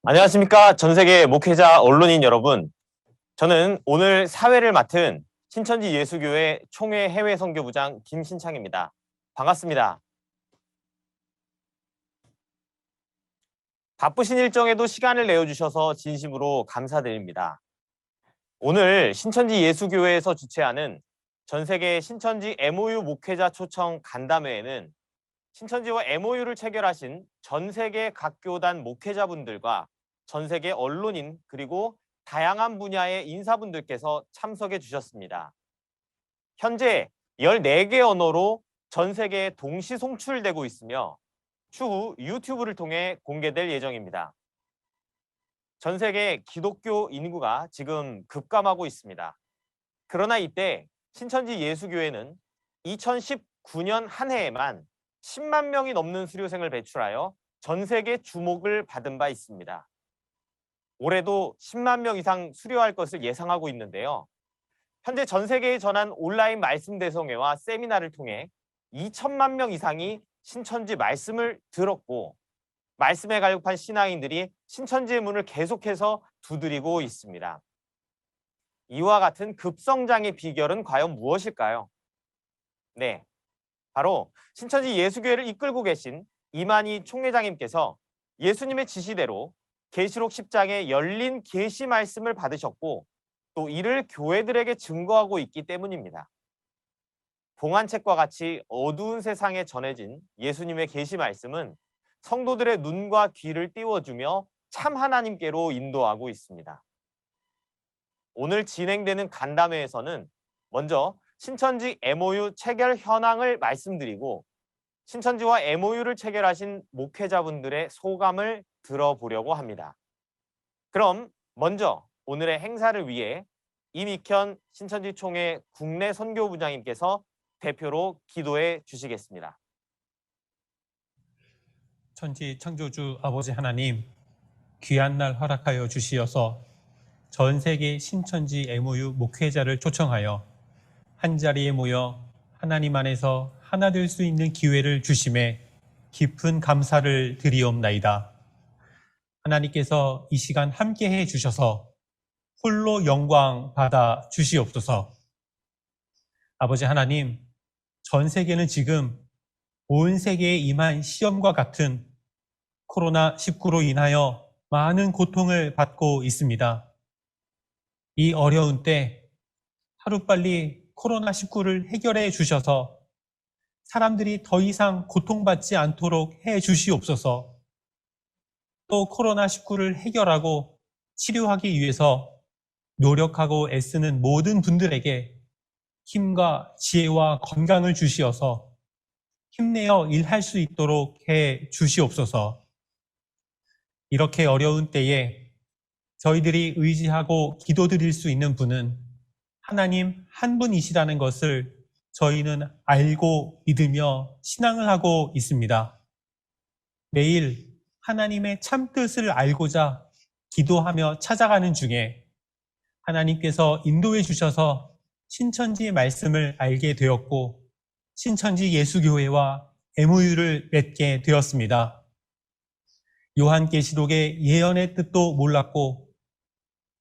안녕하십니까. 전 세계 목회자 언론인 여러분. 저는 오늘 사회를 맡은 신천지 예수교회 총회 해외 선교부장 김신창입니다. 반갑습니다. 바쁘신 일정에도 시간을 내어주셔서 진심으로 감사드립니다. 오늘 신천지 예수교회에서 주최하는 전 세계 신천지 MOU 목회자 초청 간담회에는 신천지와 MOU를 체결하신 전 세계 각 교단 목회자분들과 전 세계 언론인 그리고 다양한 분야의 인사분들께서 참석해 주셨습니다. 현재 14개 언어로 전 세계에 동시 송출되고 있으며 추후 유튜브를 통해 공개될 예정입니다. 전 세계 기독교 인구가 지금 급감하고 있습니다. 그러나 이때 신천지 예수교회는 2019년 한 해에만 10만 명이 넘는 수료생을 배출하여 전 세계 주목을 받은 바 있습니다. 올해도 10만 명 이상 수료할 것을 예상하고 있는데요. 현재 전 세계에 전한 온라인 말씀 대성회와 세미나를 통해 2천만 명 이상이 신천지 말씀을 들었고 말씀에 갈급한 신앙인들이 신천지의 문을 계속해서 두드리고 있습니다. 이와 같은 급성장의 비결은 과연 무엇일까요? 네, 바로 신천지 예수교회를 이끌고 계신 이만희 총회장님께서 예수님의 지시대로 계시록 10장의 열린 계시 말씀을 받으셨고 또 이를 교회들에게 증거하고 있기 때문입니다. 봉안책과 같이 어두운 세상에 전해진 예수님의 계시 말씀은 성도들의 눈과 귀를 띄워주며 참 하나님께로 인도하고 있습니다. 오늘 진행되는 간담회에서는 먼저 신천지 MOU 체결 현황을 말씀드리고 신천지와 MOU를 체결하신 목회자분들의 소감을 들어보려고 합니다. 그럼 먼저 오늘의 행사를 위해 이익현 신천지 총회 국내 선교부장님께서 대표로 기도해 주시겠습니다. 천지 창조주 아버지 하나님, 귀한 날 허락하여 주시어서 전 세계 신천지 MOU 목회자를 초청하여 한자리에 모여 하나님 안에서 하나 될 수 있는 기회를 주심에 깊은 감사를 드리옵나이다. 하나님께서 이 시간 함께해 주셔서 홀로 영광 받아 주시옵소서. 아버지 하나님, 전 세계는 지금 온 세계에 임한 시험과 같은 코로나19로 인하여 많은 고통을 받고 있습니다. 이 어려운 때 하루빨리 코로나19를 해결해 주셔서 사람들이 더 이상 고통받지 않도록 해 주시옵소서. 또 코로나19를 해결하고 치료하기 위해서 노력하고 애쓰는 모든 분들에게 힘과 지혜와 건강을 주시어서 힘내어 일할 수 있도록 해 주시옵소서. 이렇게 어려운 때에 저희들이 의지하고 기도드릴 수 있는 분은 하나님 한 분이시라는 것을 저희는 알고 믿으며 신앙을 하고 있습니다. 매일 하나님의 참뜻을 알고자 기도하며 찾아가는 중에 하나님께서 인도해 주셔서 신천지의 말씀을 알게 되었고 신천지 예수교회와 MOU를 맺게 되었습니다. 요한계시록의 예언의 뜻도 몰랐고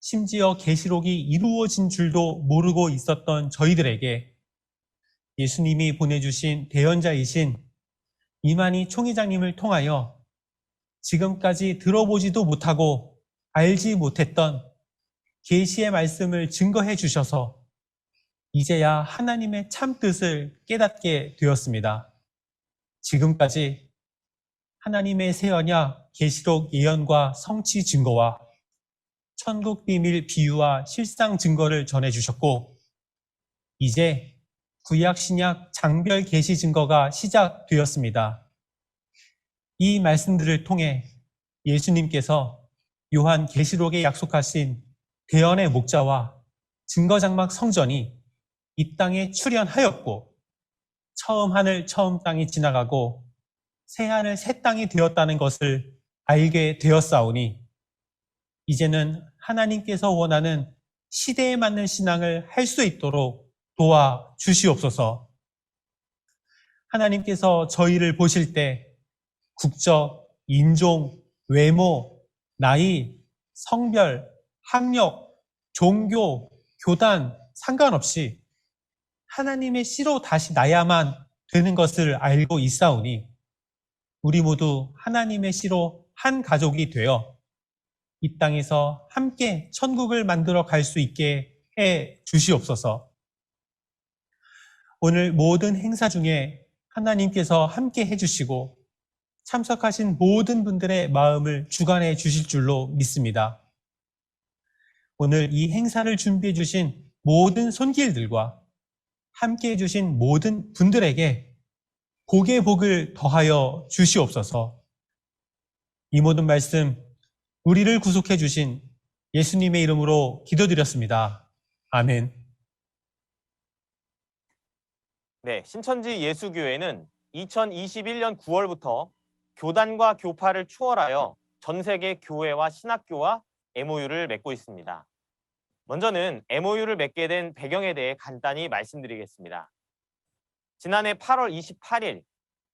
심지어 계시록이 이루어진 줄도 모르고 있었던 저희들에게 예수님이 보내주신 대언자이신 이만희 총회장님을 통하여 지금까지 들어보지도 못하고 알지 못했던 계시의 말씀을 증거해 주셔서 이제야 하나님의 참뜻을 깨닫게 되었습니다. 지금까지 하나님의 새 언약 계시록 예언과 성취 증거와 천국 비밀 비유와 실상 증거를 전해 주셨고 이제 구약 신약 장별 계시 증거가 시작되었습니다. 이 말씀들을 통해 예수님께서 요한 계시록에 약속하신 대언의 목자와 증거장막 성전이 이 땅에 출현하였고 처음 하늘 처음 땅이 지나가고 새 하늘 새 땅이 되었다는 것을 알게 되었사오니 이제는 하나님께서 원하는 시대에 맞는 신앙을 할 수 있도록 도와주시옵소서. 하나님께서 저희를 보실 때 국적, 인종, 외모, 나이, 성별, 학력, 종교, 교단 상관없이 하나님의 씨로 다시 나야만 되는 것을 알고 있사오니 우리 모두 하나님의 씨로 한 가족이 되어 이 땅에서 함께 천국을 만들어 갈 수 있게 해 주시옵소서. 오늘 모든 행사 중에 하나님께서 함께 해주시고 참석하신 모든 분들의 마음을 주관해 주실 줄로 믿습니다. 오늘 이 행사를 준비해 주신 모든 손길들과 함께 해주신 모든 분들에게 복의 복을 더하여 주시옵소서. 이 모든 말씀 우리를 구속해 주신 예수님의 이름으로 기도드렸습니다. 아멘. 네, 신천지 예수교회는 2021년 9월부터 교단과 교파를 초월하여 전 세계 교회와 신학교와 MOU를 맺고 있습니다. 먼저는 MOU를 맺게 된 배경에 대해 간단히 말씀드리겠습니다. 지난해 8월 28일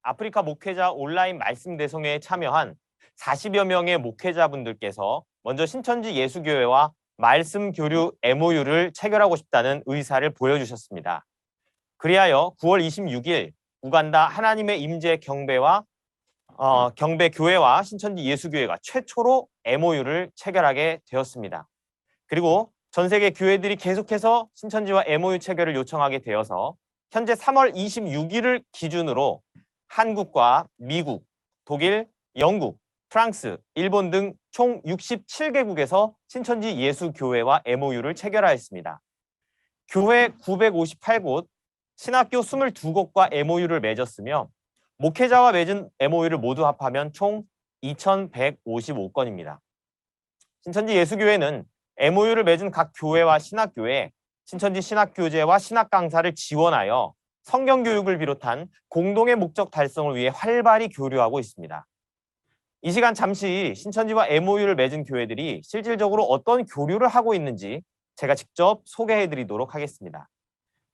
아프리카 목회자 온라인 말씀 대송회에 참여한 40여 명의 목회자분들께서 먼저 신천지 예수교회와 말씀 교류 MOU를 체결하고 싶다는 의사를 보여주셨습니다. 그리하여 9월 26일 우간다 하나님의 임재 경배와 경배교회와 신천지 예수교회가 최초로 MOU를 체결하게 되었습니다. 그리고 전 세계 교회들이 계속해서 신천지와 MOU 체결을 요청하게 되어서 현재 3월 26일을 기준으로 한국과 미국, 독일, 영국, 프랑스, 일본 등 총 67개국에서 신천지 예수교회와 MOU를 체결하였습니다. 교회 958곳, 신학교 22곳과 MOU를 맺었으며 목회자와 맺은 MOU를 모두 합하면 총 2,155건입니다. 신천지 예수교회는 MOU를 맺은 각 교회와 신학교에 신천지 신학교제와 신학강사를 지원하여 성경교육을 비롯한 공동의 목적 달성을 위해 활발히 교류하고 있습니다. 이 시간 잠시 신천지와 MOU를 맺은 교회들이 실질적으로 어떤 교류를 하고 있는지 제가 직접 소개해드리도록 하겠습니다.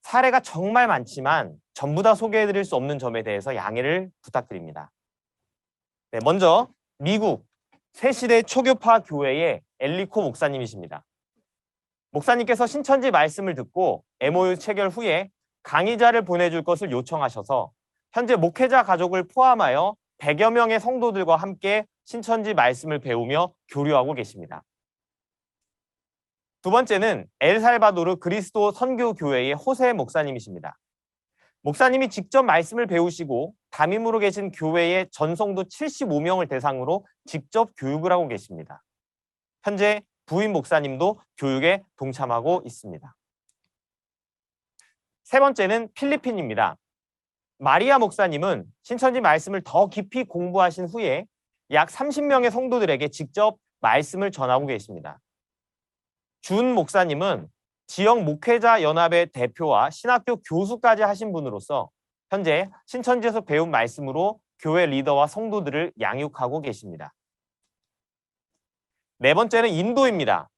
사례가 정말 많지만 전부 다 소개해드릴 수 없는 점에 대해서 양해를 부탁드립니다. 네, 먼저 미국 새시대 초교파 교회의 엘리코 목사님이십니다. 목사님께서 신천지 말씀을 듣고 MOU 체결 후에 강의자를 보내줄 것을 요청하셔서 현재 목회자 가족을 포함하여 100여 명의 성도들과 함께 신천지 말씀을 배우며 교류하고 계십니다. 두 번째는 엘살바도르 그리스도 선교교회의 호세 목사님이십니다. 목사님이 직접 말씀을 배우시고 담임으로 계신 교회의 전성도 75명을 대상으로 직접 교육을 하고 계십니다. 현재 부인 목사님도 교육에 동참하고 있습니다. 세 번째는 필리핀입니다. 마리아 목사님은 신천지 말씀을 더 깊이 공부하신 후에 약 30명의 성도들에게 직접 말씀을 전하고 계십니다. 준 목사님은 지역 목회자 연합의 대표와 신학교 교수까지 하신 분으로서 현재 신천지에서 배운 말씀으로 교회 리더와 성도들을 양육하고 계십니다. 네 번째는 인도입니다.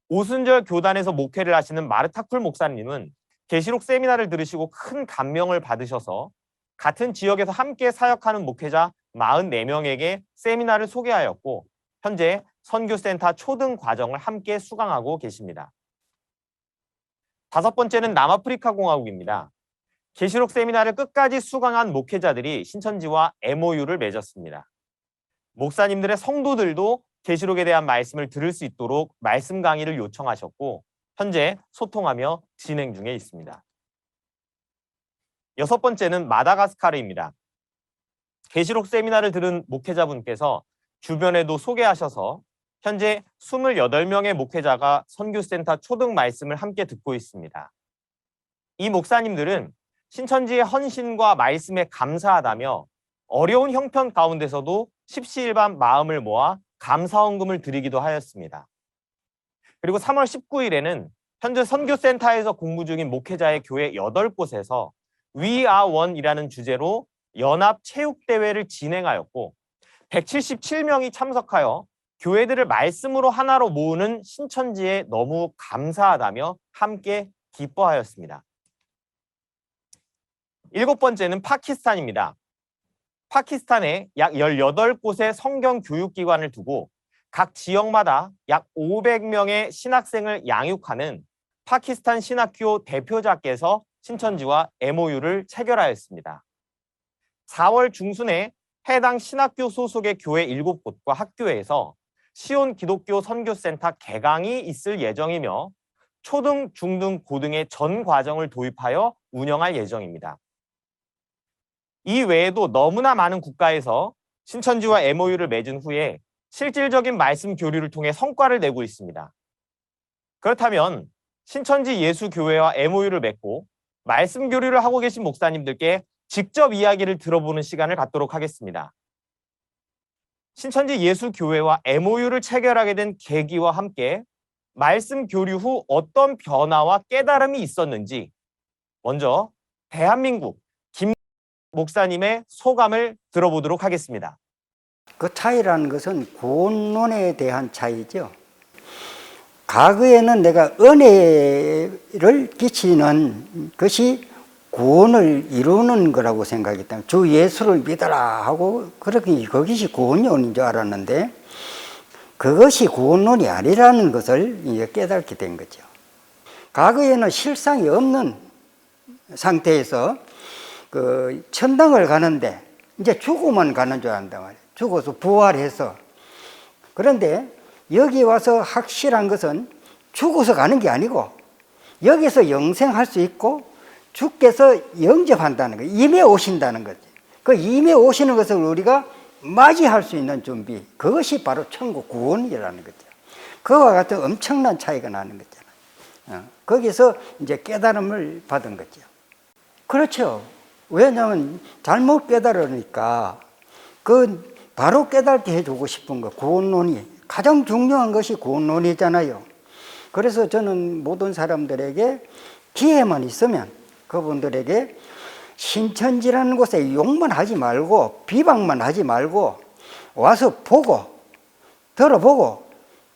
오순절 교단에서 목회를 하시는 마르타쿨 목사님은 계시록 세미나를 들으시고 큰 감명을 받으셔서 같은 지역에서 함께 사역하는 목회자 44명에게 세미나를 소개하였고 현재 선교센터 초등 과정을 함께 수강하고 계십니다. 다섯 번째는 남아프리카 공화국입니다. 계시록 세미나를 끝까지 수강한 목회자들이 신천지와 MOU를 맺었습니다. 목사님들의 성도들도 계시록에 대한 말씀을 들을 수 있도록 말씀 강의를 요청하셨고 현재 소통하며 진행 중에 있습니다. 여섯 번째는 마다가스카르입니다. 계시록 세미나를 들은 목회자분께서 주변에도 소개하셔서 현재 28명의 목회자가 선교센터 초등 말씀을 함께 듣고 있습니다. 이 목사님들은 신천지의 헌신과 말씀에 감사하다며 어려운 형편 가운데서도 십시일반 마음을 모아 감사헌금을 드리기도 하였습니다. 그리고 3월 19일에는 현재 선교센터에서 공부 중인 목회자의 교회 8곳에서 We are one이라는 주제로 연합체육대회를 진행하였고 177명이 참석하여 교회들을 말씀으로 하나로 모으는 신천지에 너무 감사하다며 함께 기뻐하였습니다. 일곱 번째는 파키스탄입니다. 파키스탄에 약 18곳의 성경 교육기관을 두고 각 지역마다 약 500명의 신학생을 양육하는 파키스탄 신학교 대표자께서 신천지와 MOU를 체결하였습니다. 4월 중순에 해당 신학교 소속의 교회 7곳과 학교에서 시온 기독교 선교센터 개강이 있을 예정이며 초등, 중등, 고등의 전 과정을 도입하여 운영할 예정입니다. 이 외에도 너무나 많은 국가에서 신천지와 MOU를 맺은 후에 실질적인 말씀 교류를 통해 성과를 내고 있습니다. 그렇다면 신천지 예수교회와 MOU를 맺고 말씀 교류를 하고 계신 목사님들께 직접 이야기를 들어보는 시간을 갖도록 하겠습니다. 신천지 예수교회와 MOU를 체결하게 된 계기와 함께 말씀 교류 후 어떤 변화와 깨달음이 있었는지 먼저 대한민국 김 목사님의 소감을 들어보도록 하겠습니다. 그 차이라는 것은 구원론에 대한 차이죠. 과거에는 내가 은혜를 끼치는 것이 구원을 이루는 거라고 생각했다. 주 예수를 믿어라 하고 그렇게 그것이 구원론인 줄 알았는데 그것이 구원론이 아니라는 것을 이제 깨닫게 된 거죠. 과거에는 실상이 없는 상태에서 그 천당을 가는데 이제 죽으면 가는 줄 안단 말이에요. 죽어서 부활해서. 그런데 여기 와서 확실한 것은 죽어서 가는 게 아니고 여기서 영생할 수 있고 주께서 영접한다는 거예요. 임해 오신다는 거지. 그 임해 오시는 것을 우리가 맞이할 수 있는 준비, 그것이 바로 천국 구원이라는 거죠. 그와 같은 엄청난 차이가 나는 거잖아요. 거기서 이제 깨달음을 받은 거죠. 그렇죠. 왜냐하면 잘못 깨달으니까 그 바로 깨닫게 해주고 싶은 거, 구원론이 가장 중요한 것이 구원론이잖아요. 그래서 저는 모든 사람들에게 기회만 있으면 그분들에게 신천지라는 곳에 욕만 하지 말고 비방만 하지 말고 와서 보고 들어보고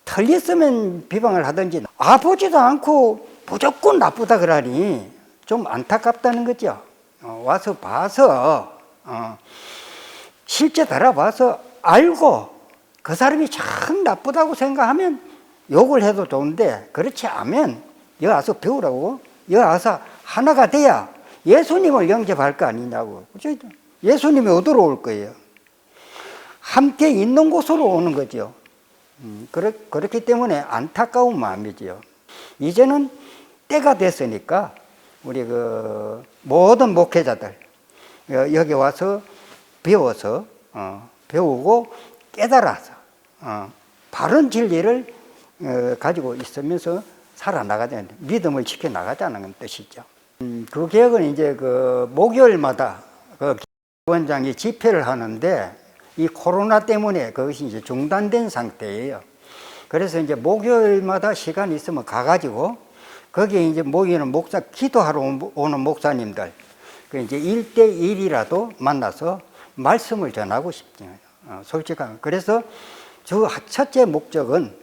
틀렸으면 비방을 하든지 보지도 않고 무조건 나쁘다 그러니 좀 안타깝다는 거죠. 와서 봐서 실제 들어봐서 알고 그 사람이 참 나쁘다고 생각하면 욕을 해도 좋은데 그렇지 않으면 여기 와서 배우라고 여기 와서 하나가 돼야 예수님을 영접할 거 아니냐고. 예수님이 어디로 올 거예요? 함께 있는 곳으로 오는 거죠. 그렇기 때문에 안타까운 마음이죠. 이제는 때가 됐으니까 우리 그 모든 목회자들 여기 와서 배워서 배우고 깨달아서 바른 진리를 가지고 있으면서 살아나가자는 믿음을 지켜나가자는 뜻이죠. 그 계획은 이제 그 목요일마다 그 원장이 집회를 하는데 이 코로나 때문에 그것이 이제 중단된 상태예요. 그래서 이제 목요일마다 시간이 있으면 가가지고 거기에 이제 모이는 목사 기도하러 오는 목사님들 그 이제 1대1이라도 만나서 말씀을 전하고 싶죠. 솔직한. 그래서 첫째 목적은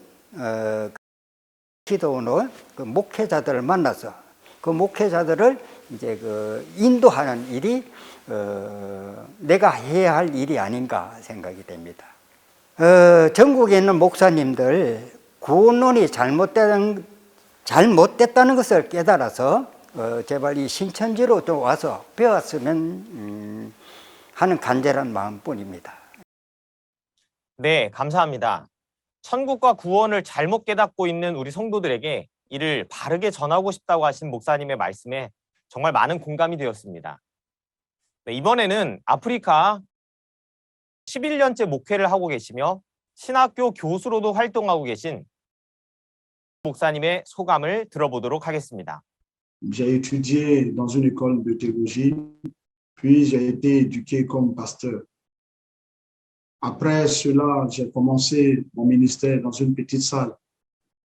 기도원의 그 목회자들을 만나서 그 목회자들을 이제 그 인도하는 일이 내가 해야 할 일이 아닌가 생각이 됩니다. 전국에 있는 목사님들 구원론이 잘못됐다는 것을 깨달아서 제발 이 신천지로 좀 와서 배웠으면 하는 간절한 마음뿐입니다. 네, 감사합니다. 천국과 구원을 잘못 깨닫고 있는 우리 성도들에게 이를 바르게 전하고 싶다고 하신 목사님의 말씀에 정말 많은 공감이 되었습니다. 네, 이번에는 아프리카 11년째 목회를 하고 계시며 신학교 교수로도 활동하고 계신 목사님의 소감을 들어보도록 하겠습니다. J'ai étudié dans une école de théologie, puis j'ai été éduqué comme pasteur. Après cela, j'ai commencé mon ministère dans une petite salle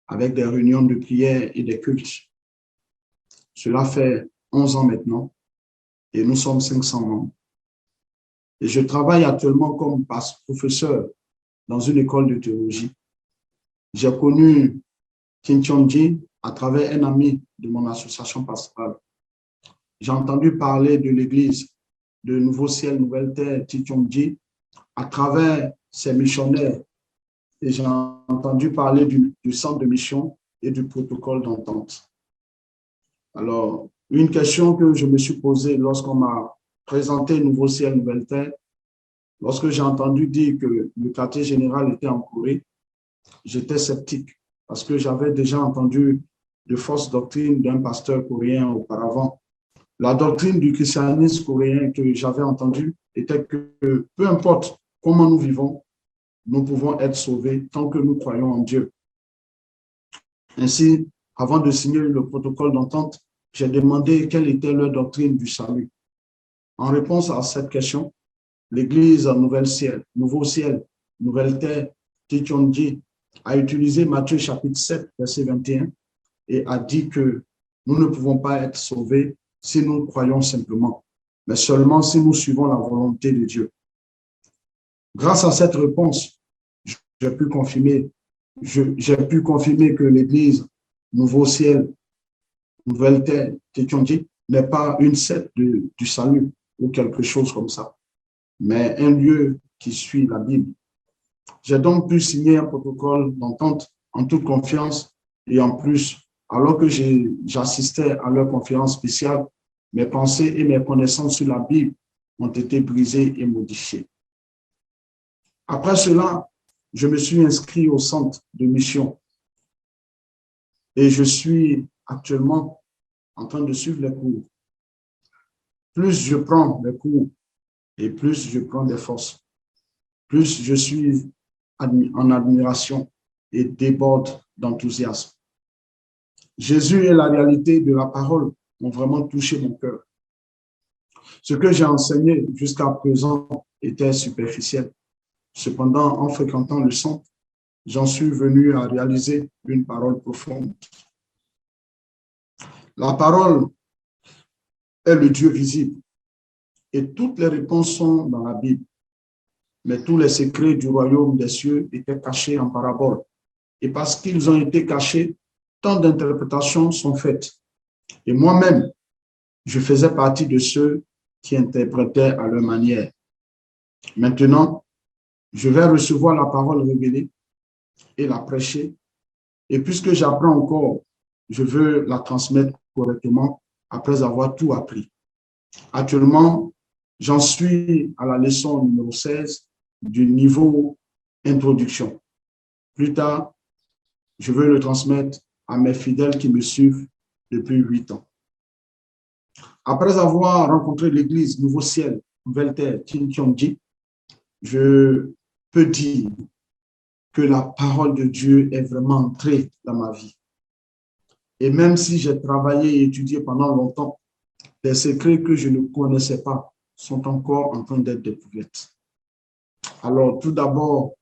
avec des réunions de prière et des cultes. Cela fait 11 ans maintenant et nous sommes 500 membres. Et je travaille actuellement comme professeur dans une école de théologie. J'ai connu Kinchonji à travers un ami de mon association pastorale. J'ai entendu parler de l'église de Nouveau Ciel, Nouvelle Terre, Kinchonji, à travers ces missionnaires et j'ai entendu parler du centre de mission et du protocole d'entente. Alors, une question que je me suis posée lorsqu'on m'a présenté Nouveau Ciel, Nouvelle Terre, lorsque j'ai entendu dire que le quartier général était en Corée, j'étais sceptique parce que j'avais déjà entendu de fausses doctrines d'un pasteur coréen auparavant. La doctrine du christianisme coréen que j'avais entendue était que peu importe comment nous vivons, nous pouvons être sauvés tant que nous croyons en Dieu. Ainsi, avant de signer le protocole d'entente, j'ai demandé quelle était leur doctrine du salut. En réponse à cette question, l'Église Nouveau Ciel, Nouvelle Terre, Tichonji, a utilisé Matthieu chapitre 7, verset 21 et a dit que nous ne pouvons pas être sauvés si nous croyons simplement, mais seulement si nous suivons la volonté de Dieu. Grâce à cette réponse, j'ai pu confirmer que l'Église Nouveau Ciel, Nouvelle Terre, Tichonji, n'est pas une secte du salut ou quelque chose comme ça, mais un lieu qui suit la Bible. J'ai donc pu signer un protocole d'entente en toute confiance et en plus, alors que j'assistais à leur conférence spéciale, mes pensées et mes connaissances sur la Bible ont été brisées et modifiées. Après cela, je me suis inscrit au centre de mission et je suis actuellement en train de suivre les cours. Plus je prends les cours et plus je prends des forces, plus je suis en admiration et déborde d'enthousiasme. Jésus et la réalité de la parole ont vraiment touché mon cœur. Ce que j'ai enseigné jusqu'à présent était superficiel. Cependant, en fréquentant le centre, j'en suis venu à réaliser une parole profonde. La parole est le Dieu visible et toutes les réponses sont dans la Bible. Mais tous les secrets du royaume des cieux étaient cachés en parabole. Et parce qu'ils ont été cachés, tant d'interprétations sont faites. Et moi-même, je faisais partie de ceux qui interprétaient à leur manière. Maintenant, je vais recevoir la parole révélée et la prêcher. Et puisque j'apprends encore, je veux la transmettre correctement après avoir tout appris. Actuellement, j'en suis à la leçon numéro 16 du niveau introduction. Plus tard, je veux le transmettre à mes fidèles qui me suivent depuis 8 ans. Après avoir rencontré l'église Nouveau Ciel, Nouvelle Terre, Tichonji, je peux dire que la parole de Dieu est vraiment entrée dans ma vie. Et même si j'ai travaillé et étudié pendant longtemps, des secrets que je ne connaissais pas sont encore en train d'être découverts. Alors, tout d'abord,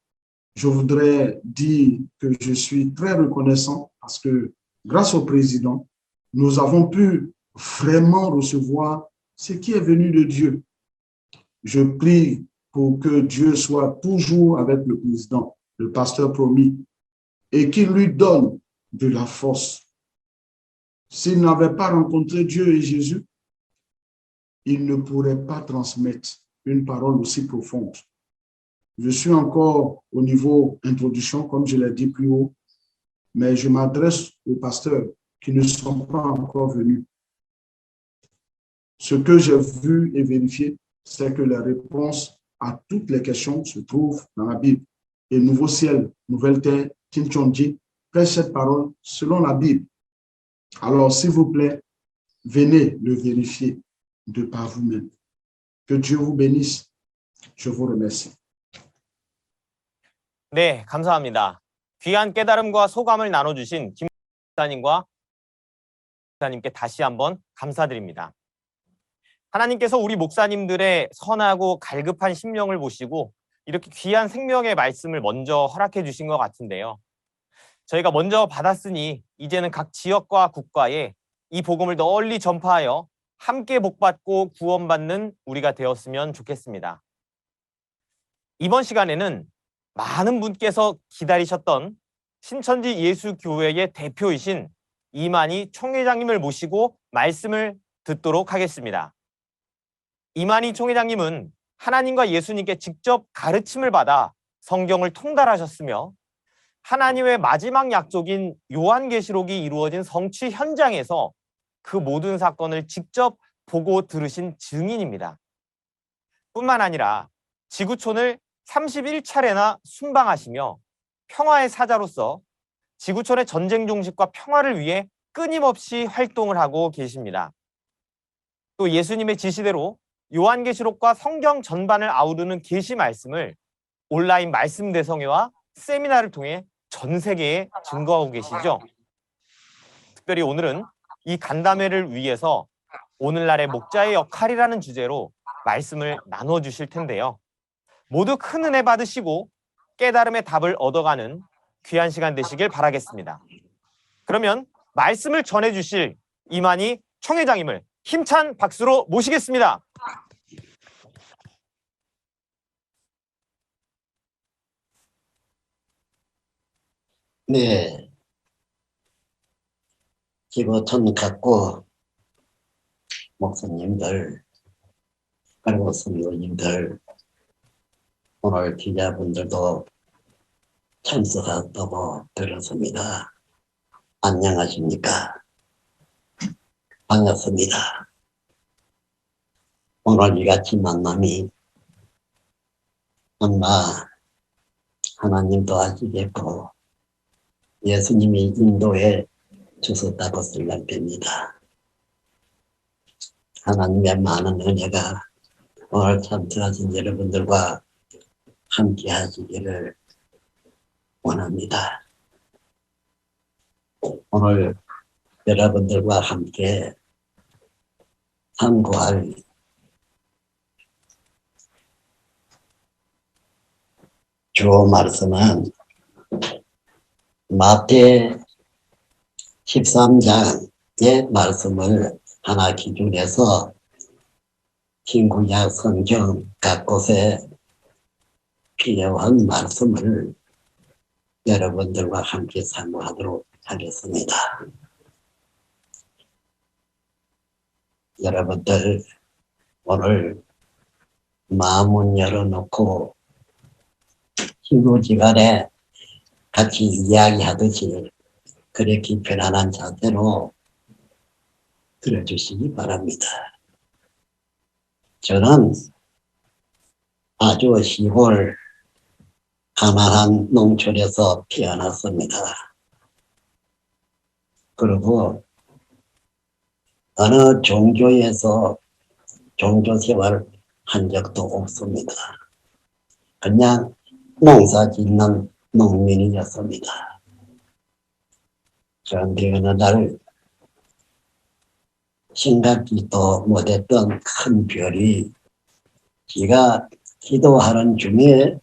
je voudrais dire que je suis très reconnaissant parce que grâce au président, nous avons pu vraiment recevoir ce qui est venu de Dieu. Je prie pour que Dieu soit toujours avec le président, le pasteur promis, et qu'il lui donne de la force. S'il n'avait pas rencontré Dieu et Jésus, il ne pourrait pas transmettre une parole aussi profonde. Je suis encore au niveau introduction, comme je l'ai dit plus haut, mais je m'adresse aux pasteurs qui ne sont pas encore venus. Ce que j'ai vu et vérifié, c'est que les réponses à toutes les questions se trouvent dans la Bible. Et Nouveau Ciel, Nouvelle Terre, Tichonji prêche cette parole selon la Bible. Alors, s'il vous plaît, venez le vérifier de par vous-même. Que Dieu vous bénisse. Je vous remercie. 네, 감사합니다. 귀한 깨달음과 소감을 나눠주신 김 목사님과 목사님께 다시 한번 감사드립니다. 하나님께서 우리 목사님들의 선하고 갈급한 심령을 보시고 이렇게 귀한 생명의 말씀을 먼저 허락해 주신 것 같은데요. 저희가 먼저 받았으니 이제는 각 지역과 국가에 이 복음을 널리 전파하여 함께 복받고 구원받는 우리가 되었으면 좋겠습니다. 이번 시간에는 많은 분께서 기다리셨던 신천지 예수교회의 대표이신 이만희 총회장님을 모시고 말씀을 듣도록 하겠습니다. 이만희 총회장님은 하나님과 예수님께 직접 가르침을 받아 성경을 통달하셨으며 하나님의 마지막 약속인 요한계시록이 이루어진 성취 현장에서 그 모든 사건을 직접 보고 들으신 증인입니다. 뿐만 아니라 지구촌을 31차례나 순방하시며 평화의 사자로서 지구촌의 전쟁 종식과 평화를 위해 끊임없이 활동을 하고 계십니다. 또 예수님의 지시대로 요한계시록과 성경 전반을 아우르는 계시 말씀을 온라인 말씀 대성회와 세미나를 통해 전 세계에 증거하고 계시죠. 특별히 오늘은 이 간담회를 위해서 오늘날의 목자의 역할이라는 주제로 말씀을 나눠주실 텐데요. 모두 큰 은혜 받으시고 깨달음의 답을 얻어가는 귀한 시간 되시길 바라겠습니다. 그러면 말씀을 전해주실 이만희 청회장님을 힘찬 박수로 모시겠습니다. 네, 지구촌 갖고 목사님들, 그리고 선교님들, 오늘 기자분들도 참석했다고 들었습니다. 안녕하십니까? 반갑습니다. 오늘 이같이 만남이 아마 하나님도 아시겠고 예수님이 인도에 주셨다고 생각됩니다. 하나님의 많은 은혜가 오늘 참석하신 여러분들과 함께 하시기를 원합니다. 오늘 여러분들과 함께 참고할 주요 말씀은 마태 13장의 말씀을 하나 기준해서 신구약 성경 각 곳에 필요한 말씀을 여러분들과 함께 상고하도록 하겠습니다. 여러분들 오늘 마음은 열어놓고 친구지간에 같이 이야기하듯이 그렇게 편안한 자세로 들어주시기 바랍니다. 저는 아주 시골 가난한 농촌에서 태어났습니다. 그리고 어느 종교에서 종교 생활을 한 적도 없습니다. 그냥 농사 짓는 농민이었습니다. 그런데 어느 날 생각지도 못했던 큰 별이 제가 기도하는 중에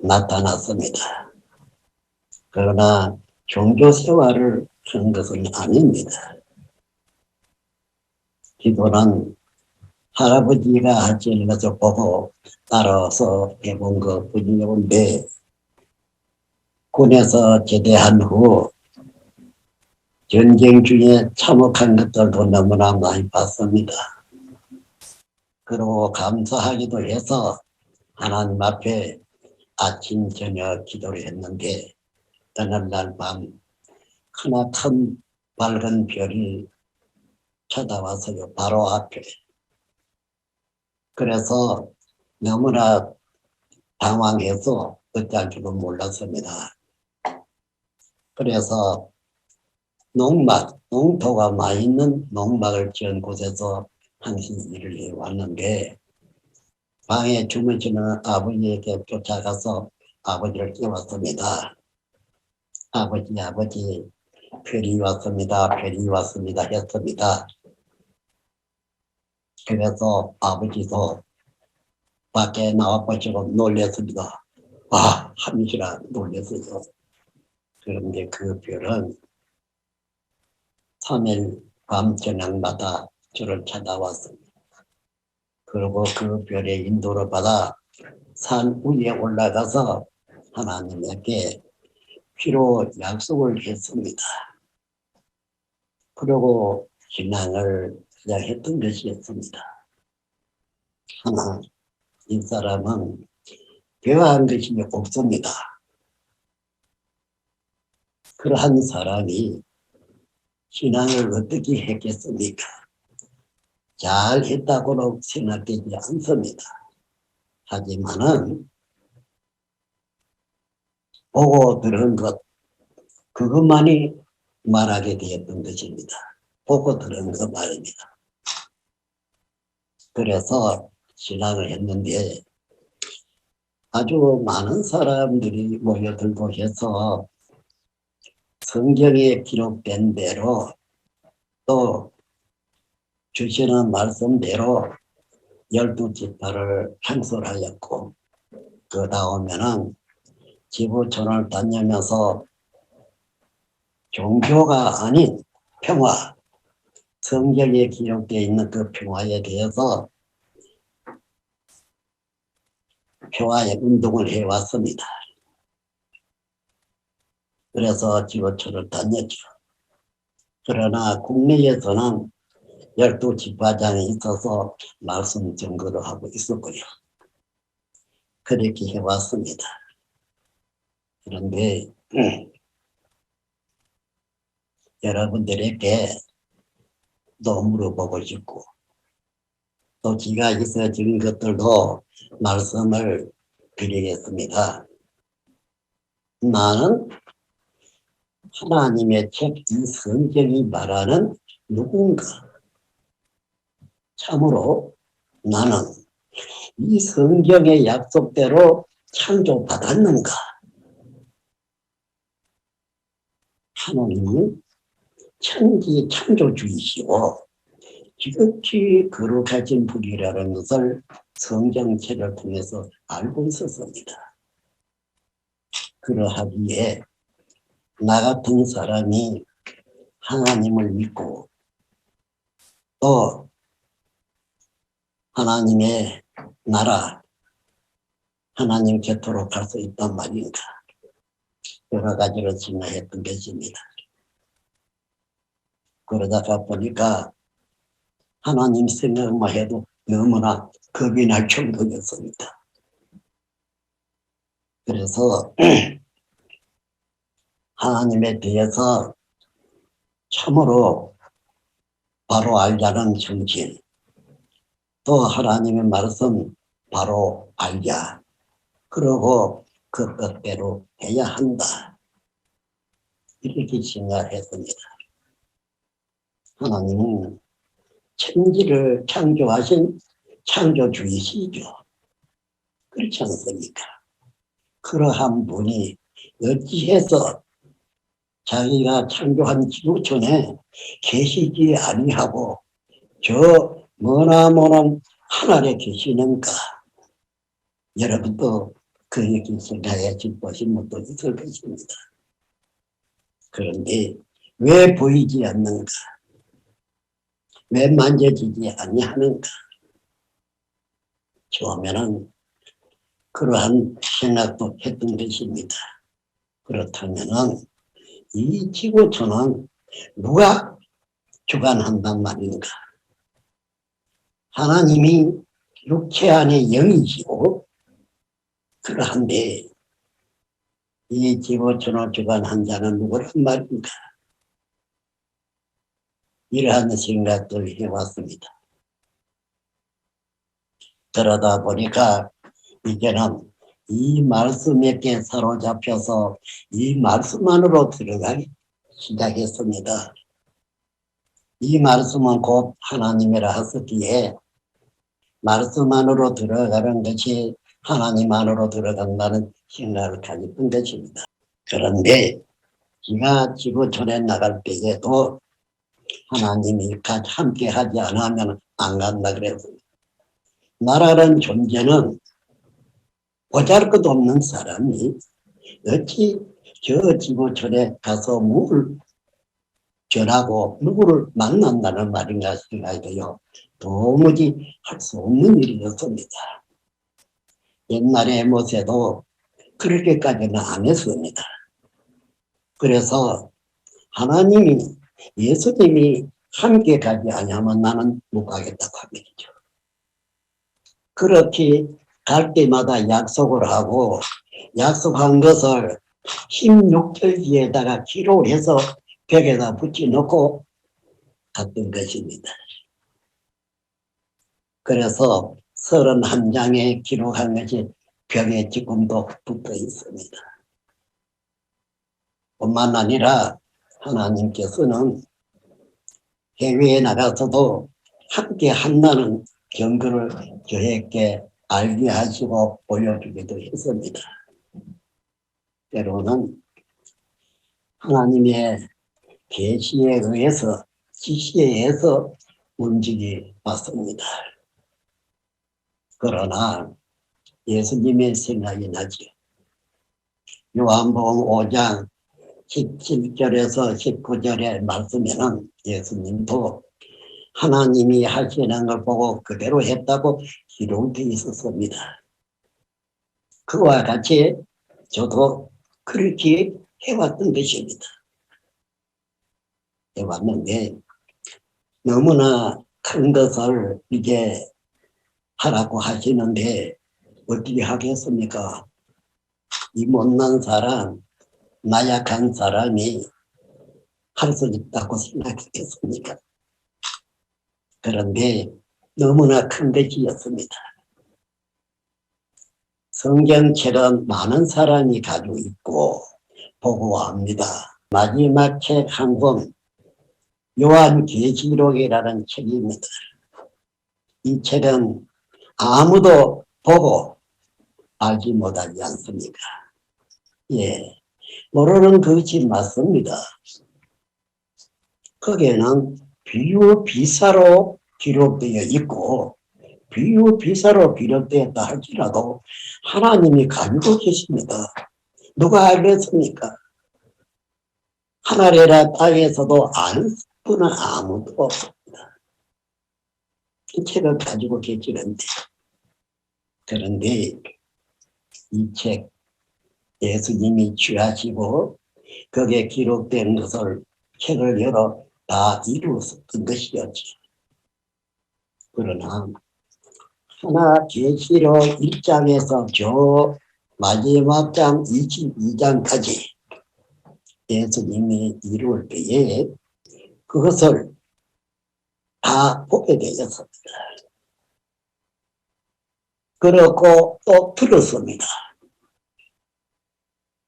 나타났습니다. 그러나 종교 생활을 한 것은 아닙니다. 기도는 할아버지가 하시는 것을 보고 따라서 해본 것 뿐이었는데 군에서 제대한 후 전쟁 중에 참혹한 것들도 너무나 많이 봤습니다. 그리고 감사하기도 해서 하나님 앞에 아침 저녁 기도를 했는데 어느 날 밤 크나큰 밝은 별이 쳐다와서요 바로 앞에. 그래서 너무나 당황해서 어쩔 줄은 몰랐습니다. 그래서 농토가 많이 있는 농막을 지은 곳에서 항상 일을 해왔는데 방에 주무시는 아버지에게 쫓아가서 아버지를 깨웠습니다. 아버지, 별이 왔습니다. 했습니다. 그래서 아버지도 밖에 나와보시고 놀랐습니다. 함시라 놀랐어요. 그런데 그 별은 3일 밤 저녁마다 저를 찾아왔습니다. 그리고 그 별의 인도를 받아 산 위에 올라가서 하나님에게 피로 약속을 했습니다. 그리고 신앙을 시작했던 것이었습니다. 하나, 이 사람은 배워한 것이 없습니다. 그러한 사람이 신앙을 어떻게 했겠습니까? 잘 했다고는 생각되지 않습니다. 하지만은 보고 들은 것, 그것만이 말하게 되었던 것입니다. 보고 들은 것 말입니다. 그래서 신앙을 했는데 아주 많은 사람들이 모여들고 해서 성경에 기록된 대로 또 주시는 말씀대로 12지파를 창설하였고 그 다음에는 지부촌을 다니면서 종교가 아닌 평화, 성경에 기록되어 있는 그 평화에 대해서 평화의 운동을 해왔습니다. 그래서 지부촌을 다녔죠. 그러나 국내에서는 12지파장이 있어서 말씀 증거를 하고 있었고요. 그렇게 해왔습니다. 그런데 여러분들에게 또 물어보고 싶고 또 기가 있어진 것들도 말씀을 드리겠습니다. 나는 하나님의 책 이 성경이 말하는 누군가? 참으로 나는 이 성경의 약속대로 창조받았는가? 하나님은 천지 창조주이시오. 지극히 거룩하신 분이라는 것을 성경책을 통해서 알고 있었습니다. 그러하기에 나 같은 사람이 하나님을 믿고 또 하나님의 나라, 하나님 곁으로 갈 수 있단 말인가. 여러 가지로 생각했던 것입니다. 그러다가 보니까 하나님 생각만 해도 너무나 겁이 날 정도였습니다. 그래서 하나님에 대해서 참으로 바로 알자는 정신, 또 하나님의 말씀 바로 알자. 그러고 그 뜻대로 해야 한다. 이렇게 생각했습니다. 하나님은 천지를 창조하신 창조주이시죠. 그렇지 않습니까? 그러한 분이 어찌해서 자기가 창조한 지구촌에 계시지 아니하고 저 머나먼 하늘에 계시는가? 여러분도 그 얘기 생각해 보신 분도 있을 것입니다. 그런데 왜 보이지 않는가? 왜 만져지지 아니하는가? 처음에는 그러한 생각도 했던 것입니다. 그렇다면은 이 지구촌은 누가 주관한단 말인가? 하나님이 육체 안에 영이시고 그러한데 이 지구촌을 주관한 자는 누구란 말인가? 이러한 생각을 해왔습니다. 그러다 보니까 이제는 이 말씀에게 사로잡혀서 이 말씀 안으로 들어가기 시작했습니다. 이 말씀은 곧 하나님이라 하셨기에 말씀 안으로 들어가는 것이 하나님 안으로 들어간다는 생각을 가졌던 것입니다. 그런데 제가 지구촌에 나갈 때에도 하나님이 함께 하지 않으면 안 간다 그랬습니다. 나라는 존재는 보잘것없는 사람이 어찌 저 지구촌에 가서 누구를 전하고 누구를 만난다는 말인가 생각해요. 도무지 할 수 없는 일이었습니다. 옛날에 모세도 그렇게까지는 안 했습니다. 그래서 하나님이 예수님이 함께 가지 아니하면 나는 못 가겠다고 합니다. 그렇게 갈 때마다 약속을 하고 약속한 것을 16절기에다가 기록해서 벽에다 붙여놓고 갔던 것입니다. 그래서 31장에 기록한 것이 벽에 지금도 붙어 있습니다. 뿐만 아니라 하나님께서는 해외에 나가서도 함께 한다는 경고를 저에게 알게 하시고 보여주기도 했습니다. 때로는 하나님의 계시에 의해서 지시에 의해서 움직이 왔습니다. 그러나 예수님의 생각이 나죠. 요한복음 5장 17절에서 19절의 말씀에는 예수님도 하나님이 하시는 걸 보고 그대로 했다고 기록되어 있었습니다. 그와 같이 저도 그렇게 해왔던 것입니다. 해왔는데 너무나 큰 것을 이제 하라고 하시는데 어떻게 하겠습니까? 이 못난 사람, 나약한 사람이 할 수 있다고 생각했습니까? 그런데 너무나 큰 것이었습니다. 성경책은 많은 사람이 가지고 있고 보고합니다. 마지막 책 한 권, 요한계시록이라는 책입니다. 이 책은 아무도 보고 알지 못하지 않습니까? 예, 모르는 것이 맞습니다. 거기에는 비유 비사로 기록되어 있고 비유 비사로 기록되었다 할지라도 하나님이 가지고 계십니다. 누가 알겠습니까? 하늘이나 땅에서도 아는 분은 아무도 없습니다. 이 책을 가지고 계시는데 그런데 이 책 예수님이 취하시고 거기에 기록된 것을 책을 열어 다 이루었던 것이었죠. 그러나 하나 계시록 1장에서 저 마지막 장 22장까지 예수님이 이룰 때에 그것을 다 보게 되었습니다. 그렇고 또 들었습니다.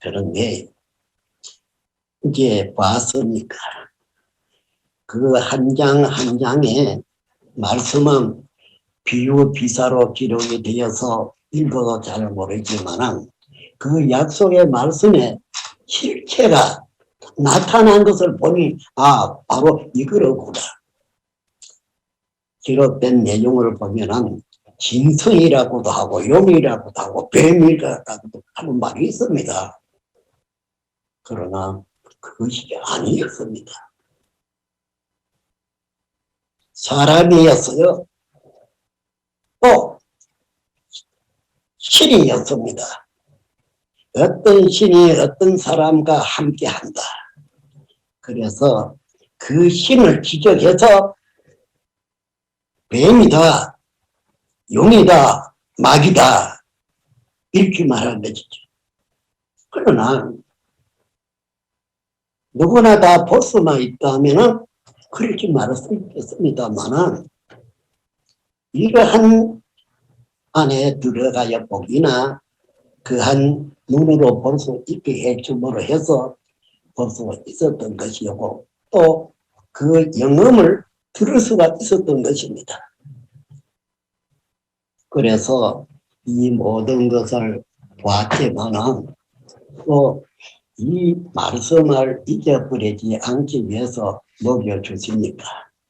그런데 이제 봤으니까 그 한 장 한 장의 말씀은 비유 비사로 기록이 되어서 읽어도 잘 모르지만 그 약속의 말씀에 실체가 나타난 것을 보니 바로 이거로구나. 기록된 내용을 보면은 짐승이라고도 하고 용이라고도 하고 뱀이라고도 하는 말이 있습니다. 그러나 그것이 아니었습니다. 사람이었어요. 또 신이었습니다. 어떤 신이 어떤 사람과 함께한다. 그래서 그 신을 지적해서 뱀이다, 용이다, 마귀다 이렇게 말하는 것이죠. 그러나 누구나 다 볼 수만 있다면 그렇게 말할 수 있겠습니다만 이러한 안에 들어가야 보기나 그한 눈으로 볼 수 있게 해줌으로 해서 볼 수 있었던 것이고 또 그 영음을 들을 수가 있었던 것입니다. 그래서 이 모든 것을 보았지만은 또 이 말씀을 잊어버리지 않기 위해서 먹여주십니까?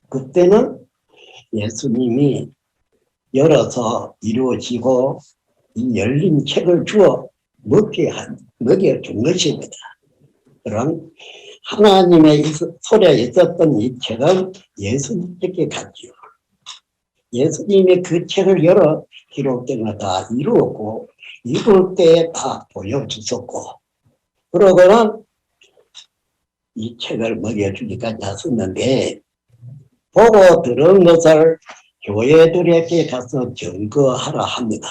그때는 예수님이 열어서 이루어지고 이 열린 책을 주어 먹여준 것입니다. 그럼 하나님의 손에 있었던 이 책은 예수님께 갔지요. 예수님이 그 책을 열어 기록된 걸 다 이루었고 이룰 때 다 보여주셨고 그러고는 이 책을 먹여주니까 났었는데 보고 들은 것을 교회들에게 가서 증거하라 합니다.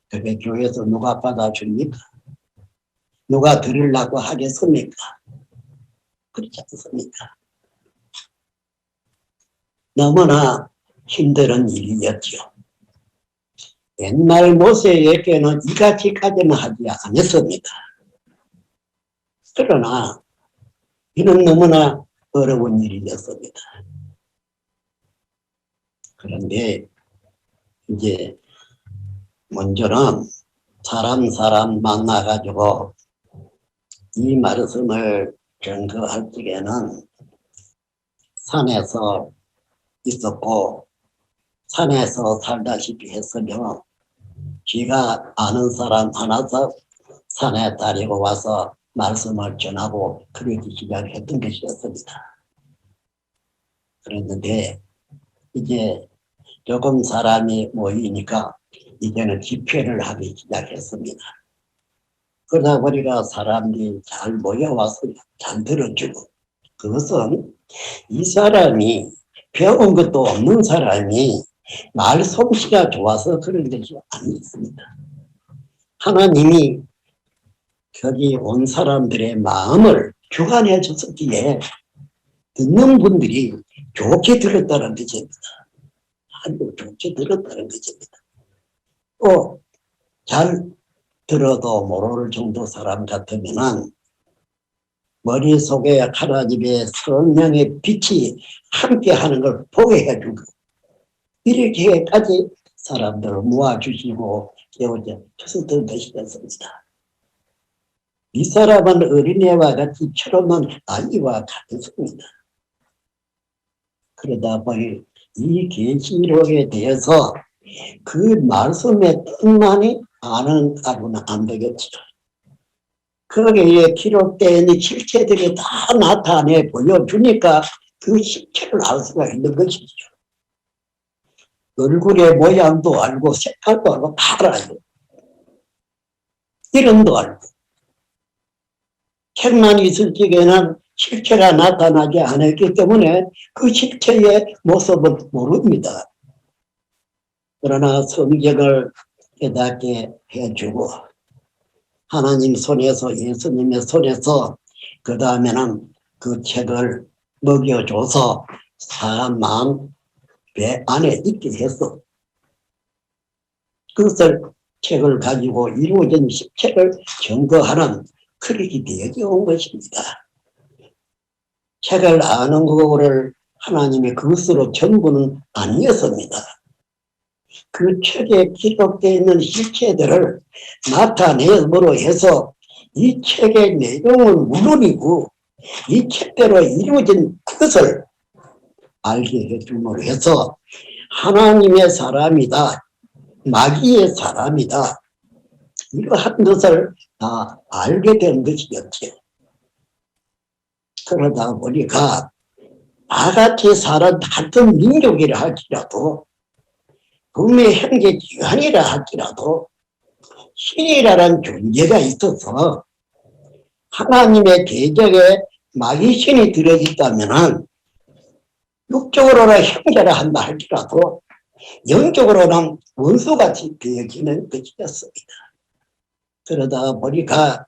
그게 교회에서 누가 받아줍니까? 누가 들으려고 하겠습니까? 그렇지 않습니까? 너무나 힘든 일이었죠. 옛날 모세에게는 이같이까지는 하지 않았습니다. 그러나 이는 너무나 어려운 일이었습니다. 그런데 이제 먼저는 사람 만나가지고 이 말씀을 전거할 적에는 산에서 있었고 산에서 살다시피 했으면 지가 아는 사람 하나서 산에 데리고 와서 말씀을 전하고 그렇게 시작했던 것이었습니다. 그랬는데 이제 조금 사람이 모이니까 이제는 집회를 하기 시작했습니다. 그러다 보니까 사람들이 잘 모여와서 잘 들어주고, 그것은 이 사람이 배운 것도 없는 사람이 말 솜씨가 좋아서 그런 것이 아니었습니다. 하나님이 거기 온 사람들의 마음을 주관해 줬었기에 듣는 분들이 좋게 들었다는 것입니다. 아주 좋게 들었다는 것입니다. 또 잘 들어도 모를 정도 사람 같으면은 머릿속에 하나님의 성령의 빛이 함께 하는 걸 보게 해주고, 이렇게까지 사람들을 모아주시고 깨워줬던 것이었습니다. 이 사람은 어린애와 같이 철없는 아이와 같았습니다. 그러다 보니 이 계시록에 대해서 그 말씀의 뜻만이 알고는 안 되겠죠. 거기에 기록되어 있는 실체들이 다 나타내 보여주니까 그 실체를 알 수가 있는 것이죠. 얼굴의 모양도 알고 색깔도 알고 다 알아요. 이름도 알고. 책만 있을 적에는 실체가 나타나지 않았기 때문에 그 실체의 모습은 모릅니다. 그러나 성경을 깨닫게 해주고 하나님 손에서 예수님의 손에서 그 다음에는 그 책을 먹여줘서 사람 마음 배 안에 있게 했어. 그것을 책을 가지고 이루어진 실체를 증거하는 그렇게 되어온 것입니다. 책을 아는 거를 하나님의 그것으로 전부는 아니었습니다. 그 책에 기록되어 있는 실체들을 나타내므로 해서 이 책의 내용은 물론이고 이 책대로 이루어진 그것을 알게 해줌으로 해서 하나님의 사람이다, 마귀의 사람이다, 이러한 것을 다 알게 된 것이었죠. 그러다 보니까 나같이 사는 같은 민족이라 할지라도 국내 형제 기관이라 할지라도 신이라는 존재가 있어서 하나님의 대적에 마귀신이 들어있다면 육적으로는 형제라 한다 할지라도 영적으로는 원수같이 되어지는 것이었습니다. 그러다 보니까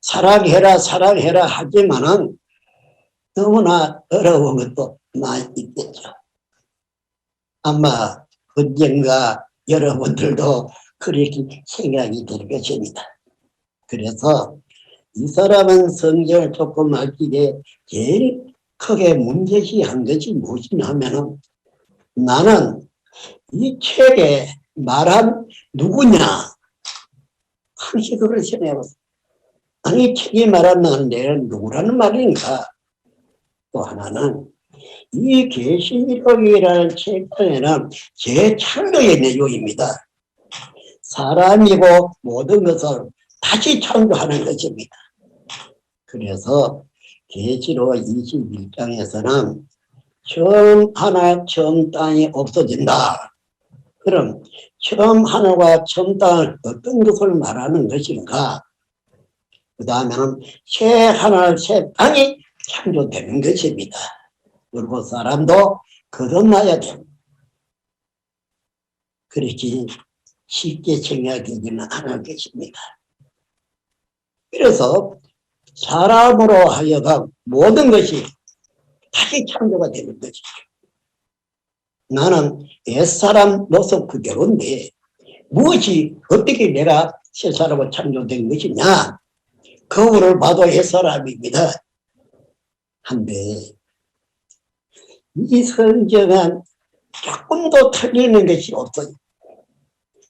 사랑해라 하지만은 너무나 어려운 것도 많이 있겠죠. 아마 언젠가 여러분들도 그렇게 생각이 될 것입니다. 그래서 이 사람은 성경을 조금 알기에 제일 크게 문제시한 것이 무엇이냐 하면은 나는 이 책에 말한 누구냐 한 시도를 생각해봤어요. 아니 책이 말한 내는 누구라는 말인가. 또 하나는 이 계시록이라는 책 안에는 재창조의 내용입니다. 사람이고 모든 것을 다시 창조하는 것입니다. 그래서 계시록 21장에서는 처음 하나 처음 땅이 없어진다. 그럼 처음 하늘과 처음 땅을 어떤 것을 말하는 것인가? 그 다음에는 새 하늘 새 땅이 창조되는 것입니다. 그리고 사람도 거듭나야 됩니다. 그렇게 쉽게 생각되지는 않을 것입니다. 그래서 사람으로 하여금 모든 것이 다시 창조가 되는 것이죠. 나는 옛사람 모습 그대로인데 무엇이 어떻게 내가 새 사람으로 창조된 것이냐? 거울을 봐도 옛사람입니다. 한데 이 성경은 조금도 틀리는 것이 없어요.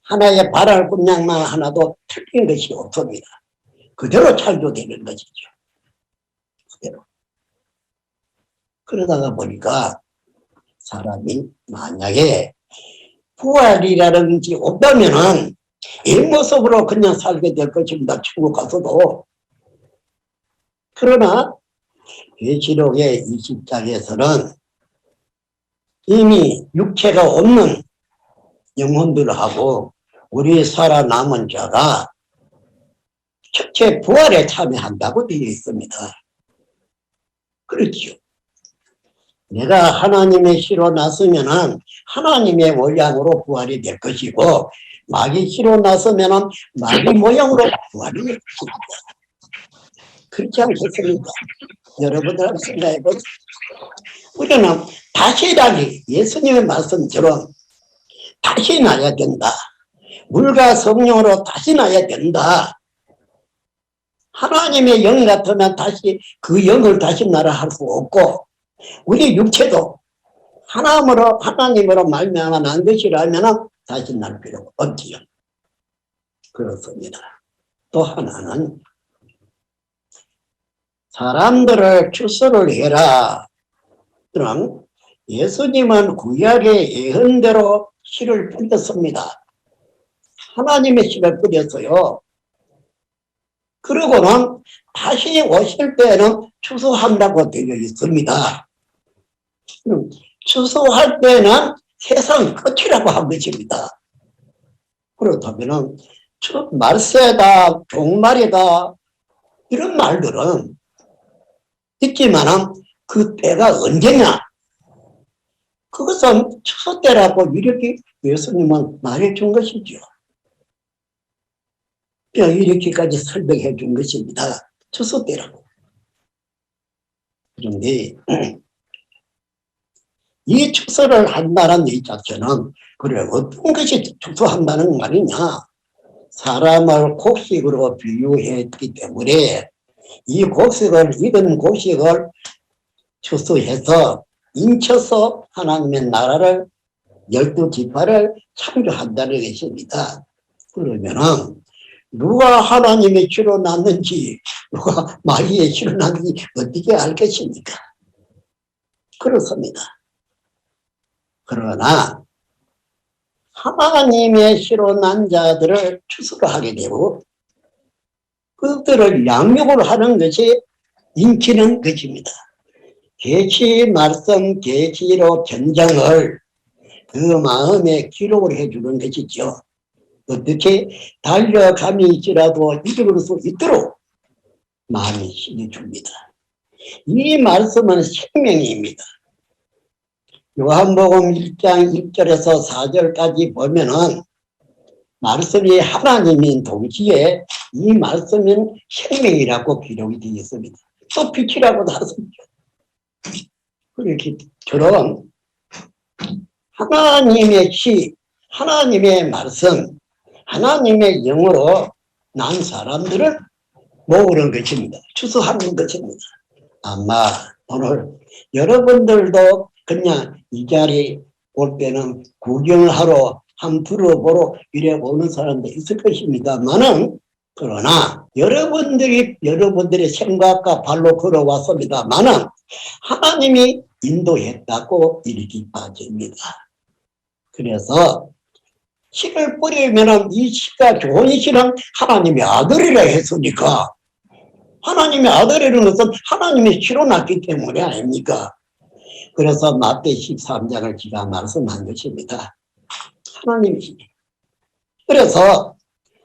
하나의 발알꿈냥만 하나도 틀린 것이 없습니다. 그대로 창조되는 것이죠. 그대로. 그러다가 보니까 사람이 만약에 부활이라든지 없다면은 이 모습으로 그냥 살게 될 것입니다. 천국 가서도. 그러나 계시록의 20장에서는 이미 육체가 없는 영혼들하고 우리 살아남은 자가 첫째 부활에 참여한다고 되어 있습니다. 그렇죠. 내가 하나님의 씨로 났으면은 하나님의 모양으로 부활이 될 것이고, 마귀 씨로 났으면은 마귀 모양으로 부활이 될 것입니다. 그렇지 않겠습니까? 여러분들 한번 생각해 보세요. 우리는 다시라니 예수님의 말씀처럼 다시 나야 된다. 물과 성령으로 다시 나야 된다. 하나님의 영 같으면 다시 그 영을 다시 나라 할 수 없고, 우리 육체도 하나님으로 말미암아 난 것이라면 다시 날 필요가 없지요. 그렇습니다. 또 하나는 사람들을 추수를 해라. 그럼 예수님은 구약의 예언대로 씨를 뿌렸습니다. 하나님의 씨를 뿌렸어요. 그러고는 다시 오실 때는 추수한다고 되어 있습니다. 추수할 때는 세상 끝이라고 한 것입니다. 그렇다면 말세다, 종말이다 이런 말들은 있지만 그 때가 언제냐? 그것은 추수 때라고 이렇게 예수님은 말해준 것이죠. 이렇게까지 설명해 준 것입니다. 추수 때라고. 그런데 이 추수를 한다는 이 자체는 그래 어떤 것이 추수한다는 말이냐? 사람을 곡식으로 비유했기 때문에 이 곡식을 익은 곡식을 추수해서 인쳐서 하나님의 나라를 12지파를 창조한다는 것입니다. 그러면은 누가 하나님의 씨로 났는지 누가 마귀의 씨로 났는지 어떻게 알겠습니까? 그렇습니다. 그러나 하나님의 씨로 난 자들을 추수를 하게 되고 그들을 양육을 하는 것이 인치는 것입니다. 계시 말씀 계시로 견장을 그 마음에 기록을 해주는 것이죠. 어떻게 달려감일지라도 이길 수 있도록 마음이 힘이 줍니다. 이 말씀은 생명입니다. 요한복음 1장 1절에서 4절까지 보면은 말씀이 하나님인 동시에 이 말씀은 생명이라고 기록이 되어 있습니다. 또 빛이라고도 하습니다. 그렇게 저런 하나님의 시, 하나님의 말씀, 하나님의 영으로 난 사람들을 모으는 것입니다. 추수하는 것입니다. 아마 오늘 여러분들도 그냥 이 자리에 올 때는 구경을 하러 한 들어보러 이래 오는 사람도 있을 것입니다만은 그러나 여러분들의 생각과 발로 걸어왔습니다만은 하나님이 인도했다고 이렇게 빠집니다. 그래서 씨를 뿌리면은 이 씨가 좋은 씨는 하나님의 아들이라 했으니까 하나님의 아들이라는 것은 하나님의 씨로 났기 때문에 아닙니까? 그래서 마태 13장을 제가 말씀한 것입니다. 하나님이. 그래서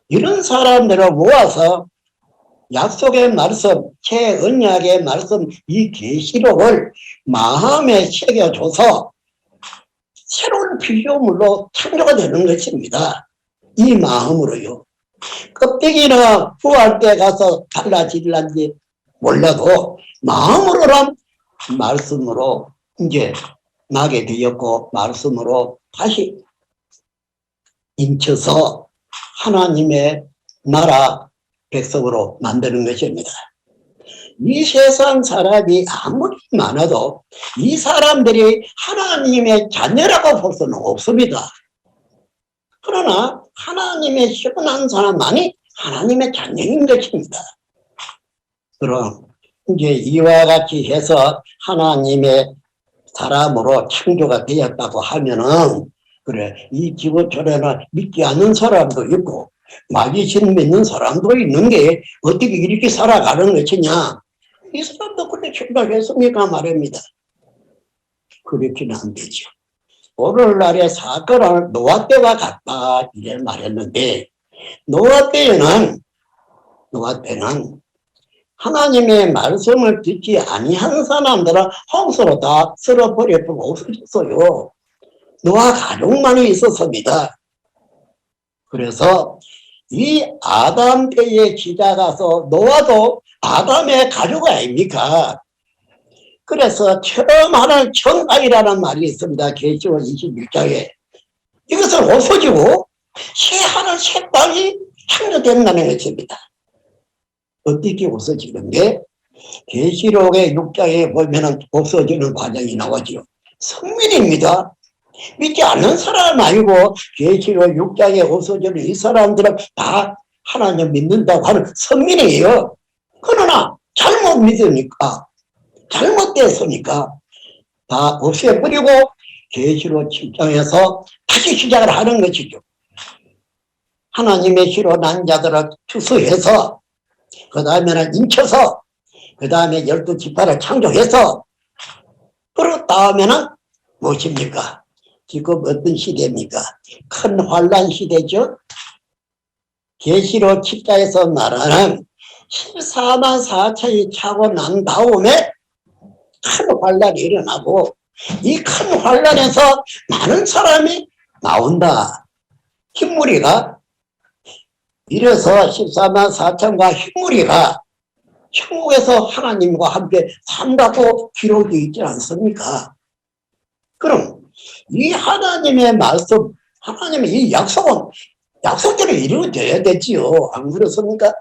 이런 사람들을 모아서 약속의 말씀, 최언약의 말씀, 이 계시록을 마음에 새겨줘서 새로운 피조물로 창조가 되는 것입니다. 이 마음으로요. 껍데기는 부할 때 가서 달라질란지 몰라도 마음으로는 말씀으로 이제 나게 되었고 말씀으로 다시 인쳐서 하나님의 나라 백성으로 만드는 것입니다. 이 세상 사람이 아무리 많아도 이 사람들이 하나님의 자녀라고 볼 수는 없습니다. 그러나 하나님의 시원한 사람만이 하나님의 자녀인 것입니다. 그럼 이제 이와 같이 해서 하나님의 사람으로 창조가 되었다고 하면은 그래 이 지구촌에는 믿지 않는 사람도 있고 마귀신 믿는 사람도 있는데 어떻게 이렇게 살아가는 것이냐 이 사람도 그렇게 생각했습니까 말입니다. 그렇게는 안 되죠. 오늘날의 사건을 노아 때와 같다 이래 말했는데 노아 때는 하나님의 말씀을 듣지 아니한 사람들은 홍수로 다 쓸어버렸고 없어졌어요. 노아 가족만이 있었습니다. 그래서 이 아담 때에 시작해서 노아도 아담의 가족 아닙니까? 그래서 처음 하는 천당이라는 말이 있습니다. 계시록 21장에. 이것은 없어지고 새 하늘 새 땅이 창조된다는 것입니다. 어떻게 없어지는데? 계시록의 6장에 보면은 없어지는 과정이 나오죠. 성민입니다. 믿지 않는 사람 아니고 계시록 6장에 없어지는 이 사람들은 다 하나님 믿는다고 하는 성민이에요. 그러나 잘못 믿으니까 잘못됐으니까 다 없애버리고 계시록 7장에서 다시 시작을 하는 것이죠. 하나님의 시로 난 자들을 추수해서 그 다음에는 인쳐서 그 다음에 12지파를 창조해서 그 다음에는 무엇입니까? 지금 어떤 시대입니까? 큰 환란 시대죠. 계시록 7장에서 말하는 14만 4천이 차고 난 다음에 큰 환란이 일어나고 이 큰 환란에서 많은 사람이 나온다. 흰무리가 이래서 14만 4천과 흰무리가 천국에서 하나님과 함께 산다고 기록되어 있지 않습니까? 그럼 이 하나님의 말씀, 하나님의 이 약속대로 이루어져야 되지요. 안 그렇습니까?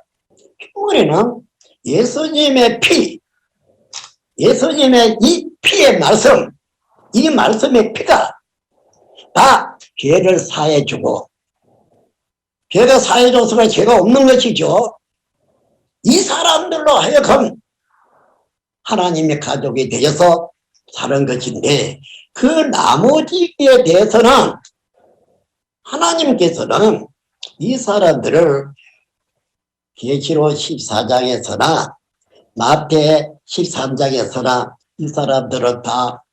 흰무리는 예수님의 피, 예수님의 이 피의 말씀, 이 말씀의 피가 다 죄를 사해주고 죄가 사해줘서는 죄가 없는 것이죠. 이 사람들로 하여금 하나님의 가족이 되어서 사는 것인데 그 나머지에 대해서는 하나님께서는 이 사람들을 계시록 14장에서나 마태 13장에서나 이 사람들은 다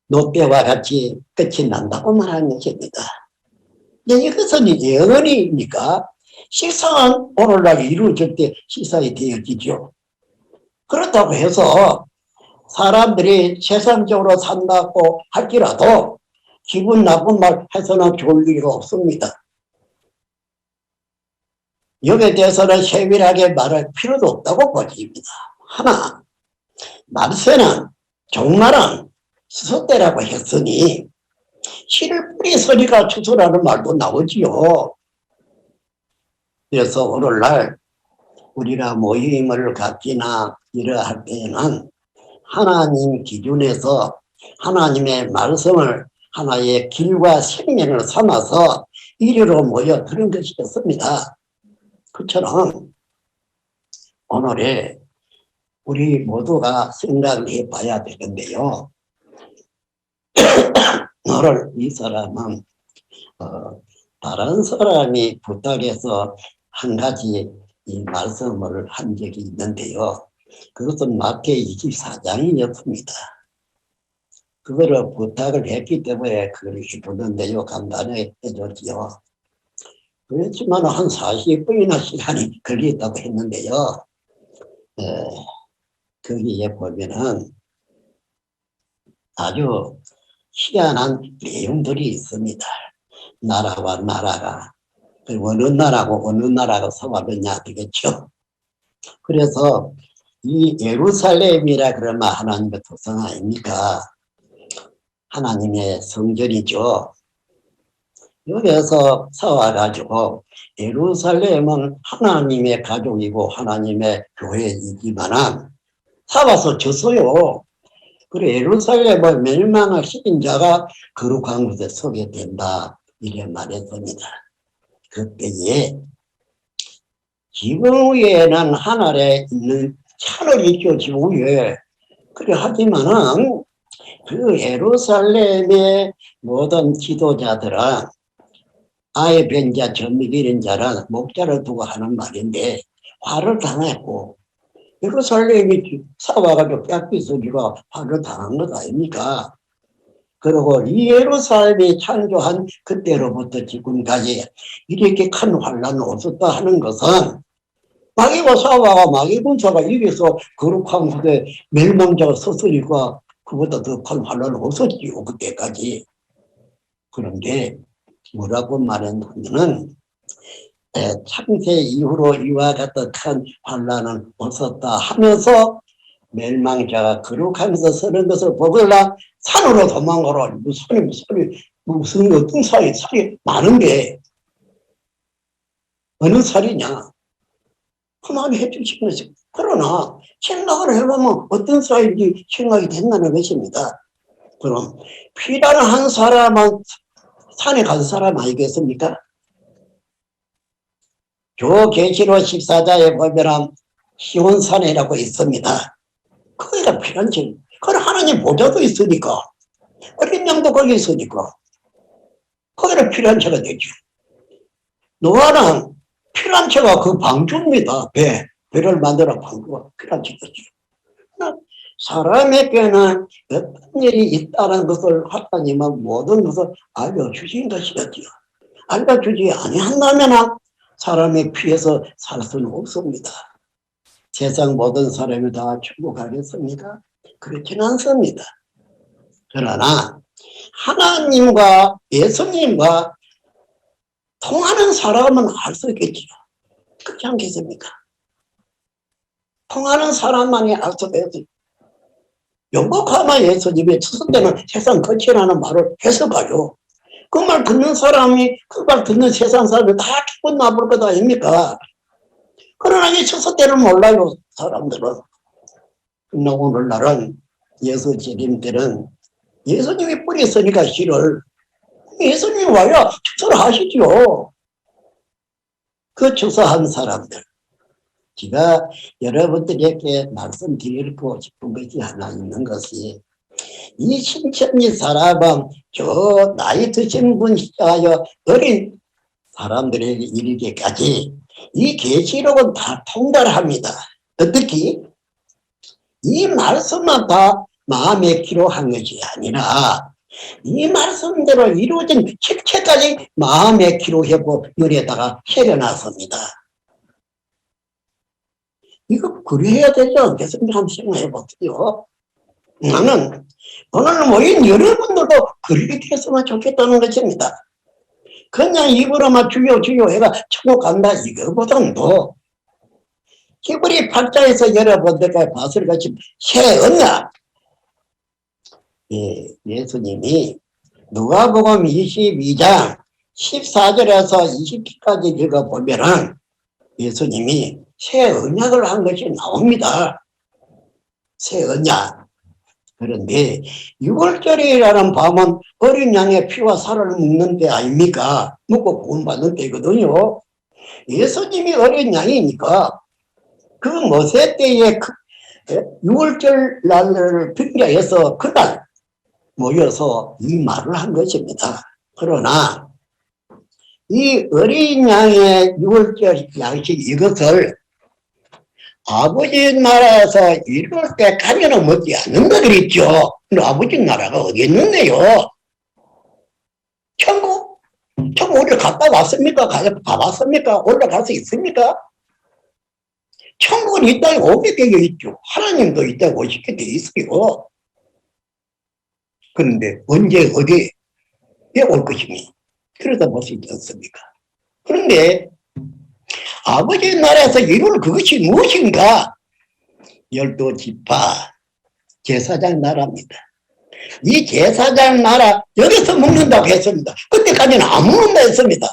노뼈와 같이 끝이 난다고 말하는 것입니다. 이것은 예언이니까 실상은 오늘날 이루어질 때 실상이 되어지죠. 그렇다고 해서 사람들이 세상적으로 산다고 할지라도 기분 나쁜 말 해서는 좋을 일이 없습니다. 여기에 대해서는 세밀하게 말할 필요도 없다고 보입니다. 하나, 말세는 종말은 수소대라고 했으니 씨를 뿌리 서리가 추수라는 말도 나오지요. 그래서 오늘날 우리가 모임을 갖기나 이러할 때에는 하나님 기준에서 하나님의 말씀을 하나의 길과 생명을 삼아서 이리로 모여드는 것이었습니다. 그처럼 오늘에 우리 모두가 생각을 해봐야 되는데요. 너를 이 사람은 다른 사람이 부탁해서 한 가지 이 말씀을 한 적이 있는데요. 그것은 마태 24장이었습니다. 그거를 부탁을 했기 때문에 그걸 해주는데요. 간단하게 해줬지요. 그렇지만 한 40분이나 시간이 걸렸다고 했는데요. 거기에 보면은 아주 희한한 내용들이 있습니다. 나라와 나라가 어느 나라고 어느 나라가 서왔느냐 되겠죠. 그래서 이 예루살렘이라 그러면 하나님의 토성 아닙니까? 하나님의 성전이죠. 여기에서 사와가지고 예루살렘은 하나님의 가족이고 하나님의 교회이지만 사와서 졌어요. 그리고 예루살렘을 멸망을 시킨 자가 거룩한 곳에 서게 된다. 이렇게 말했습니다. 그때에 지붕 위에는 하늘에 있는 하늘이 있죠. 지붕 위에. 그래 하지만은 그 예루살렘의 모든 지도자들은 아예 변자 전미기는 자는 목자를 두고 하는 말인데 화를 당했고 예루살렘이 싸워가지고 뺏기서기가 화를 당한 것 아닙니까? 그리고 이 예루살렘이 창조한 그때로부터 지금까지 이렇게 큰 환란이 없었다 하는 것은 마귀와 싸워가 마귀 군사가 이겨서 거룩한 곳에 멸망자가 섰으니까 그보다 더 큰 환란은 없었지요. 그때까지. 그런데 뭐라고 말했냐면은 창세 이후로 이와 같은 큰 환란은 없었다 하면서 멸망자가 거룩한 곳에 서는 것을 보거나 산으로 도망가라. 무슨 어떤 산이 많은데 어느 산이냐? 하나님 해주시는 것이. 그러나 생각을 해보면 어떤 산인지 생각이 된다는 것입니다. 그럼 피라는 한 사람은 산에 간 사람 아니겠습니까? 계시록 14장에 보면 시온산이라고 있습니다. 거기가 피란처. 그건 하나님 보좌도 있으니까. 어린 양도 거기 있으니까. 거기는 피란처가 되죠. 노아는 피란처가 그 방주입니다. 배를 만들어 방주가 피란처겠죠. 사람에게는 어떤 일이 있다는 것을 하나님은 모든 것을 알려주신 것이겠죠. 알려주지 아니한다면 사람의 피해서 살 수는 없습니다. 세상 모든 사람이 다 축복하겠습니까? 그렇지는 않습니다. 그러나 하나님과 예수님과 통하는 사람은 알 수 있겠죠. 그렇지 않겠습니까? 통하는 사람만이 알 수 있겠죠. 영복하마 예수님이 추석 때는 세상 끝이라는 말을 해석하죠. 그 말 듣는 사람이, 그 말 듣는 세상 사람이 다 기분 나쁠 것 아닙니까? 그러나 이 추석 때는 몰라요, 사람들은. 근데 오늘날은 예수 재림때는 예수님이 뿌렸으니까 씨를 예수님이 와야 축사를 하시죠. 그 축사한 사람들. 제가 여러분들에게 말씀드리고 싶은 것이 하나 있는 것이 이 신천지 사람은 저 나이 드신 분 시작하여 어린 사람들에게 이르기까지 이 계시록은 다 통달합니다. 어떻게? 이 말씀만 다 마음에 기록한 것이 아니라 이 말씀대로 이루어진 실체까지 마음에 기록하고 열에다가 새겨놨습니다. 이거 그래야 되지 않겠습니까? 한번 생각해 보세요. 나는 오늘 모인 여러분들도 그렇게 됐으면 좋겠다는 것입니다. 그냥 입으로만 주여 주여 해가 천국 간다 이거보다도 히브리 8장에서 여러분들과 봤을 것이 새 언약. 예수님이 누가복음 22장 14절에서 20절까지 읽어보면은 예수님이 새 언약을 한 것이 나옵니다. 새 언약. 그런데 6월절이라는 밤은 어린 양의 피와 살을 먹는 때 아닙니까? 먹고 구원받는 때거든요. 예수님이 어린 양이니까 그 모세 때에 6월절 날을 빙자해서 그날 모여서 이 말을 한 것입니다. 그러나 이 어린 양의 6월절 양식 이것을 아버지 나라에서 이룰 때까지는 먹지 않는다 그랬죠. 근데 아버지 나라가 어디 있는데요? 천국 우리 갔다 왔습니까? 가봤습니까? 올라갈 수 있습니까? 천국은 이 땅에 500개가 있죠. 하나님도 이 땅에 50개 돼 있어요. 그런데 언제 어디에 올 것이니? 그러다 볼 수 있지 않습니까? 그런데 아버지의 나라에서 이룰 그것이 무엇인가? 12지파 제사장 나라입니다. 이 제사장 나라 여기서 먹는다고 했습니다. 그때까지는 안 먹는다 했습니다.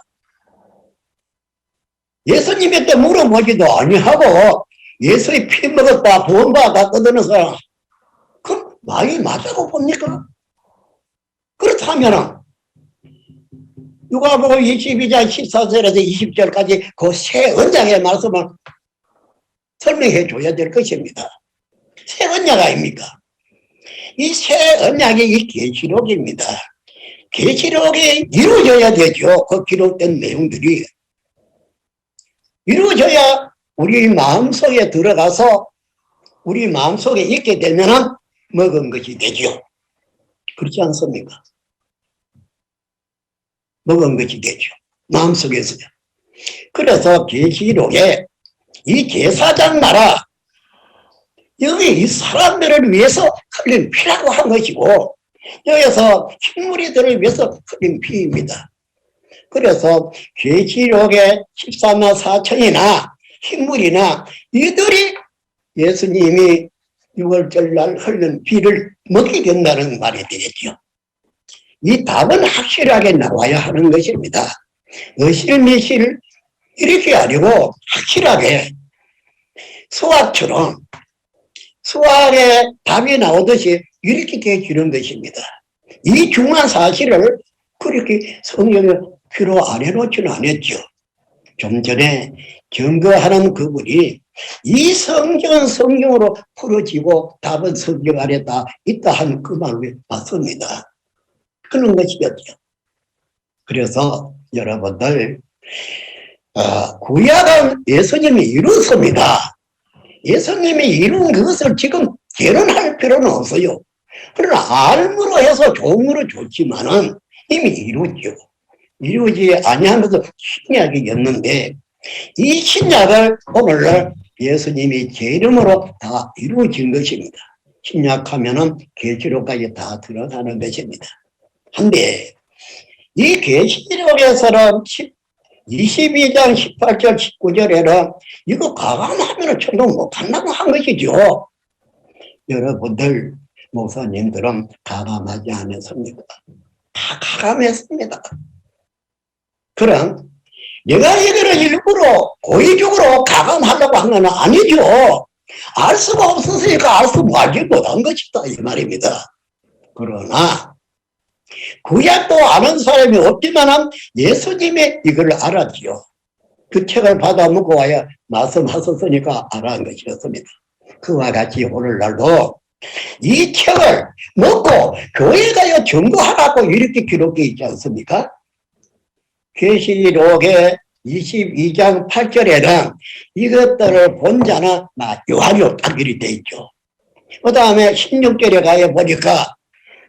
예수님한테 물어보지도 아니하고 예수의 피 먹었다 구원받았다 떠드는 사람, 그럼 말이 맞다고 봅니까? 그렇다면 누가복음 22장 14절에서 20절까지 그 새 언약의 말씀을 설명해 줘야 될 것입니다. 새 언약 아닙니까? 이 새 언약이 이 계시록입니다. 계시록이 이루어져야 되죠. 그 기록된 내용들이 이루어져야 우리 마음속에 들어가서 우리 마음속에 있게 되면 먹은 것이 되죠. 그렇지 않습니까? 먹은 것이 되죠. 마음속에서요. 그래서 계시록에 이 제사장 나라, 여기 이 사람들을 위해서 흘린 피라고 한 것이고, 여기서 흰무리들을 위해서 흘린 피입니다. 그래서 계시록의 14만 4천이나 흰물이나 이들이 예수님이 6월절 날 흘린 피를 먹게 된다는 말이 되겠죠. 이 답은 확실하게 나와야 하는 것입니다. 의실미실 이렇게 아니고 확실하게 수학처럼 수학에 답이 나오듯이 이렇게 해주는 것입니다. 이 중요한 사실을 그렇게 성경에 표로 안 해놓지는 않았죠. 좀 전에 증거하는 그분이 이 성경은 성경으로 풀어지고 답은 성경 안에 다 있다 한 그 말을 맞습니다. 그런 것이겠죠. 그래서 여러분들 구약은 예수님이 이루었습니다. 예수님이 이룬 그것을 지금 개론할 필요는 없어요. 그러나 알므로 해서 좋음으로 좋지만은 이미 이루었죠. 이루어지지 아니하면서 신약이었는데 이 신약을 오늘날 예수님이 제 이름으로 다 이루어진 것입니다. 신약하면은 계시록까지 다 들어가는 것입니다. 한데 이 계시록에서는 22장 18절 19절에는 이거 가감하면 천국 못 간다고 한 것이죠. 여러분들 목사님들은 가감하지 않았습니까? 다 가감했습니다. 그럼 내가 이거를 일부러 고의적으로 가감하려고 한 건 아니죠. 알 수가 없었으니까 알 수 알지 못한 것이다 이 말입니다. 그러나 구약도 아는 사람이 없지만 예수님이 이걸 알았지요. 그 책을 받아먹고 와야 말씀하셨으니까 알아한 것이었습니다. 그와 같이 오늘날도 이 책을 먹고 교회 가요 증거하라고 이렇게 기록되어 있지 않습니까? 계시록의 22장 8절에는 이것들을 본 자는 요한이 없다 이렇게 되어 있죠. 그 다음에 16절에 가요 보니까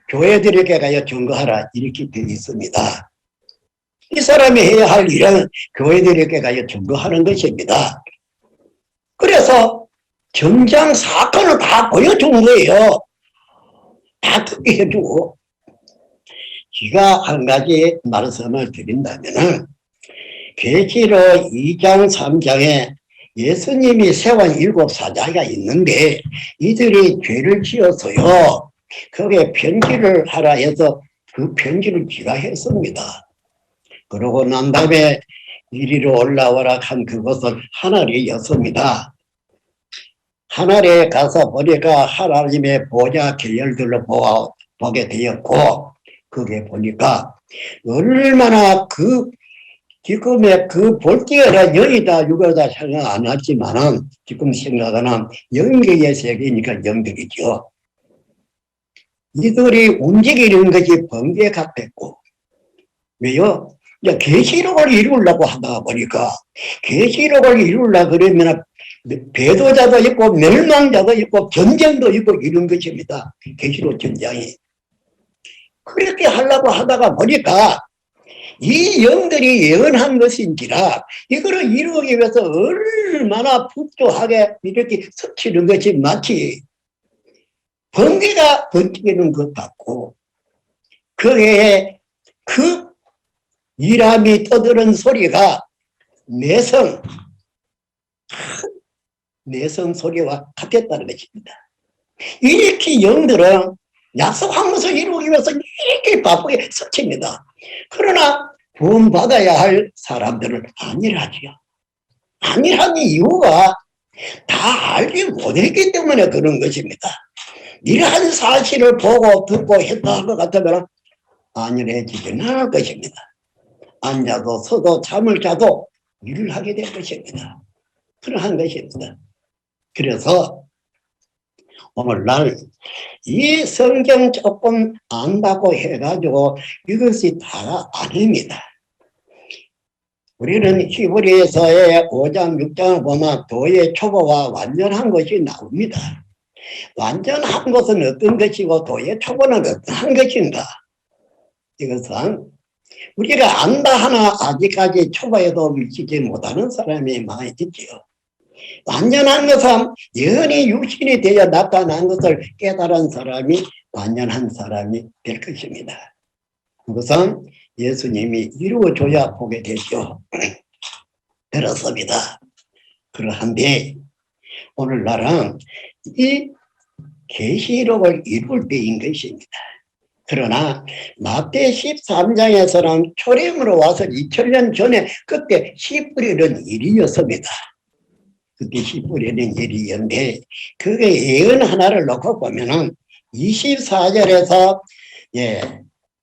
교회들에게 가요 증거하라 이렇게 되어 있습니다. 이 사람이 해야 할 일은 교회들에게 가요 증거하는 것입니다. 그래서 정장 사건을 다 보여준 거예요. 다 듣게 해주고. 제가 한 가지 말씀을 드린다면은 계시록 2장 3장에 예수님이 세운 7사자가 있는데 이들이 죄를 지어서요 거기에 편지를 하라 해서 그 편지를 지가 했습니다. 그러고 난 다음에 이리로 올라오라 한 그것은 하늘이었습니다. 하늘에 가서 보니까 하나님의 보좌 계열들로 보게 되었고 그게 보니까 얼마나 지금의 그 볼기가 영이다 육이다 생각 안 하지만은 지금 생각하는 영계의 세계니까 영들이죠. 이들이 움직이는 것이 번개 같았고 왜요? 이제 계시록을 이루려고 하다 보니까 계시록을 이루려고 그러면 배도자도 있고 멸망자도 있고 전쟁도 있고 이런 것입니다. 계시록 전쟁이. 그렇게 하려고 하다가 보니까 이 영들이 예언한 것인지라 이거를 이루기 위해서 얼마나 북조하게 이렇게 스치는 것이 마치 번개가 번지는 것 같고 그에 그 이람이 떠드는 소리가 내성 소리와 같았다는 것입니다. 이렇게 영들은 약속한 것을 이루기 위해서 이렇게 바쁘게 서칩니다. 그러나 구원받아야 할 사람들은 안일하지요. 안일한 이유가 다 알지 못했기 때문에 그런 것입니다. 이러한 사실을 보고 듣고 했다 할 것 같으면 안일해지지는 않을 것입니다. 앉아도 서도 잠을 자도 일을 하게 될 것입니다. 그러한 것입니다. 그래서 오늘날 이 성경 조금 안다고 해가지고 이것이 다가 아닙니다. 우리는 히브리서의 5장 6장을 보면 도의 초보와 완전한 것이 나옵니다. 완전한 것은 어떤 것이고 도의 초보는 어떠한 것인가? 이것은 우리가 안다 하나 아직까지 초보에도 미치지 못하는 사람이 많이 있지요. 완전한 것은 영원히 육신이 되어 나타난 것을 깨달은 사람이 완전한 사람이 될 것입니다. 그것은 예수님이 이루어줘야 보게 되죠. 그렇습니다. 그러한데 오늘날은 이 계시록을 이룰 때인 것입니다. 그러나 마태 13장에서는 초림으로 와서 2000년 전에 그때 씨 뿌리는 일이었습니다. 그때 씨 뿌리는 일이었는데 그게 예언 하나를 놓고 보면은 24절에서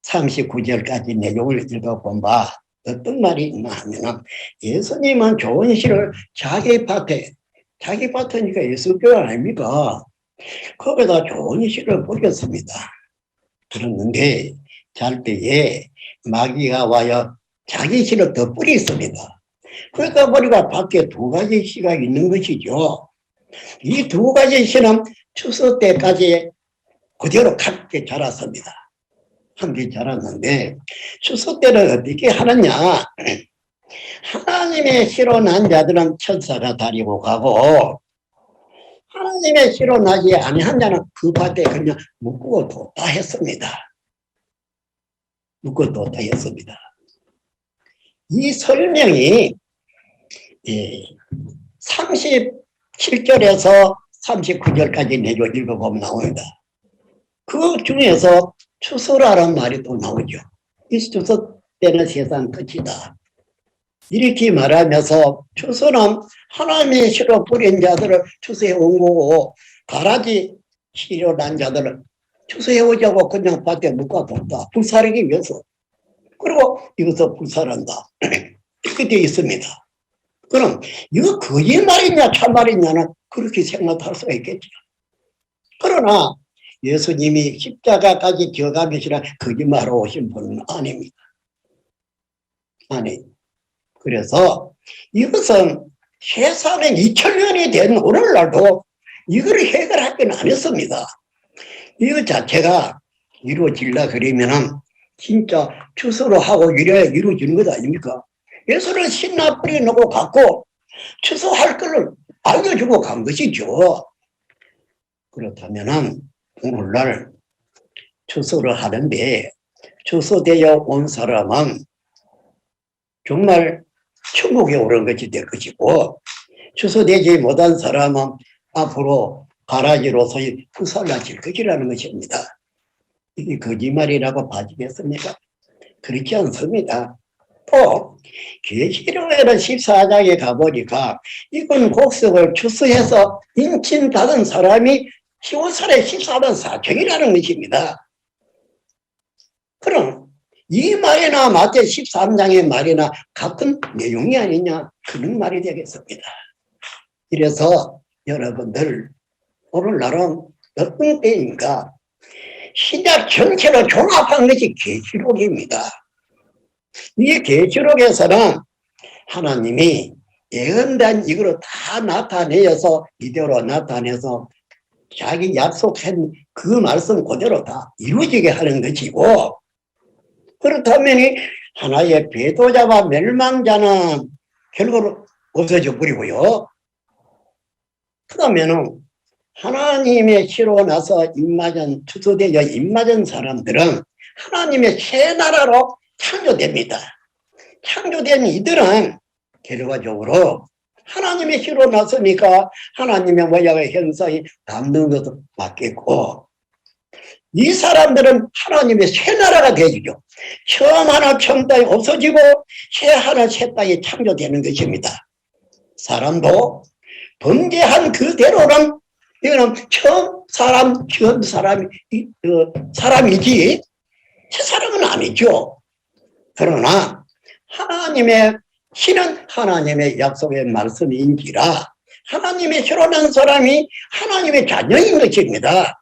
39절까지 내용을 읽어본 바 어떤 말이 있나 하면은 예수님은 좋은 씨를 자기 밭이니까 예수교회 아닙니까? 거기다 좋은 씨를 뿌렸습니다. 그랬는데 잘 때에 마귀가 와요 자기 씨를 더 뿌렸습니다. 그러다 보니까 밖에 두 가지 씨가 있는 것이죠. 이 두 가지 씨는 추수 때까지 그대로 함께 자랐습니다. 함께 자랐는데 추수 때는 어떻게 하느냐? 하나님의 씨로 난 자들은 천사가 다리고 가고 하나님의 씨로 나지 아니한 자는 그 밭에 그냥 묶고 뒀다 했습니다. 묶고 뒀다 했습니다. 이 설명이 37절에서 39절까지 내려 읽어보면 나옵니다. 그 중에서 추수라는 말이 또 나오죠. 이 추수 때는 세상 끝이다. 이렇게 말하면서 추수는 하나님의 씨로 뿌린 자들을 추수해 온 거고 가라지 씨로 난 자들을 추수해 오자고 그냥 밭에 묶어뒀다. 불사르기 위해서. 그리고 이것을 불사른다. 이렇게 되어 있습니다. 그럼 이거 거짓말이냐 참말이냐는 그렇게 생각할 수가 있겠죠. 그러나 예수님이 십자가까지 지어가시라 거짓말하러 오신 분은 아닙니다. 아니. 그래서 이것은 세상에 2000년이 된 오늘날도 이걸 해결하기는 안 했습니다. 이거 자체가 이루어질라 그러면은 진짜 추수로 하고 이래야 이루어지는 것 아닙니까? 예수를 신나 뿌려놓고 갖고 추수할 걸 알려주고 간 것이죠. 그렇다면은 오늘날 추수를 하는데 추수되어 온 사람은 정말 천국에 오른 것이 될 것이고 추수되지 못한 사람은 앞으로 가라지로서의 불살라질 것이라는 것입니다. 이게 거짓말이라고 봐지겠습니까? 그렇지 않습니다. 또 계시록에는 14장에 가보니까 이건 곡석을 추수해서 인친 받은 사람이 15살에 14만 4천이라는 것입니다. 그럼 이 말이나 마태 13장의 말이나 같은 내용이 아니냐 그런 말이 되겠습니다. 이래서 여러분들 오늘날은 어떤 때인가 신약 전체로 종합한 것이 계시록입니다. 이 계시록에서는 하나님이 예언된 이거로 다 나타내어서 이대로 나타내서 자기 약속한 그 말씀 그대로 다 이루어지게 하는 것이고 그렇다면 하나의 배도자와 멸망자는 결국은 없어져 버리고요. 그러면은 하나님의 씨로 나서 추수되어 입맞은 사람들은 하나님의 새 나라로 창조됩니다. 창조된 이들은 결과적으로 하나님의 시로 나서니까 하나님의 모양의 형상이 담는 것도 바뀌고, 이 사람들은 하나님의 새 나라가 되죠. 처음 하나 처음 땅이 없어지고 새 하나 새 땅이 창조되는 것입니다. 사람도 범죄한 그대로는 이거는 처음 사람이지 새 사람은 아니죠. 그러나 하나님의 신은 하나님의 약속의 말씀인지라 하나님의 실현한 사람이 하나님의 자녀인 것입니다.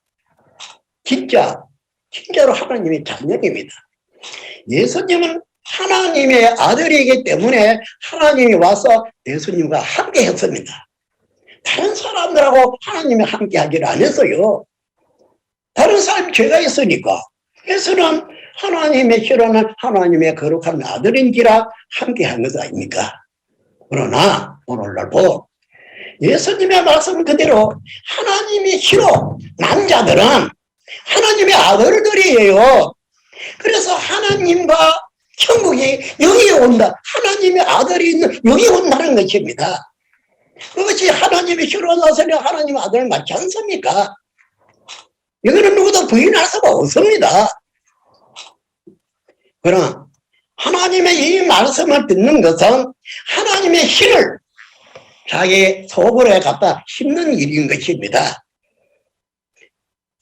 진짜로 하나님의 자녀입니다. 예수님은 하나님의 아들이기 때문에 하나님이 와서 예수님과 함께 했습니다. 다른 사람들하고 하나님이 함께 하기를 안 했어요. 다른 사람이 죄가 있으니까. 예수는 하나님의 실현한 하나님의 거룩한 아들인지라 함께 한 것 아닙니까? 그러나 오늘날도 예수님의 말씀 그대로 하나님이 싫어 남자들은 하나님의 아들들이에요. 그래서 하나님과 천국이 여기에 온다. 하나님의 아들이 있는 여기 온다는 것입니다. 그것이 하나님이 싫어나서는 하나님의 아들 맞지 않습니까? 이거는 누구도 부인할 수가 없습니다. 그러나 하나님의 이 말씀을 듣는 것은 하나님의 신을 자기 속으로 갖다 심는 일인 것입니다.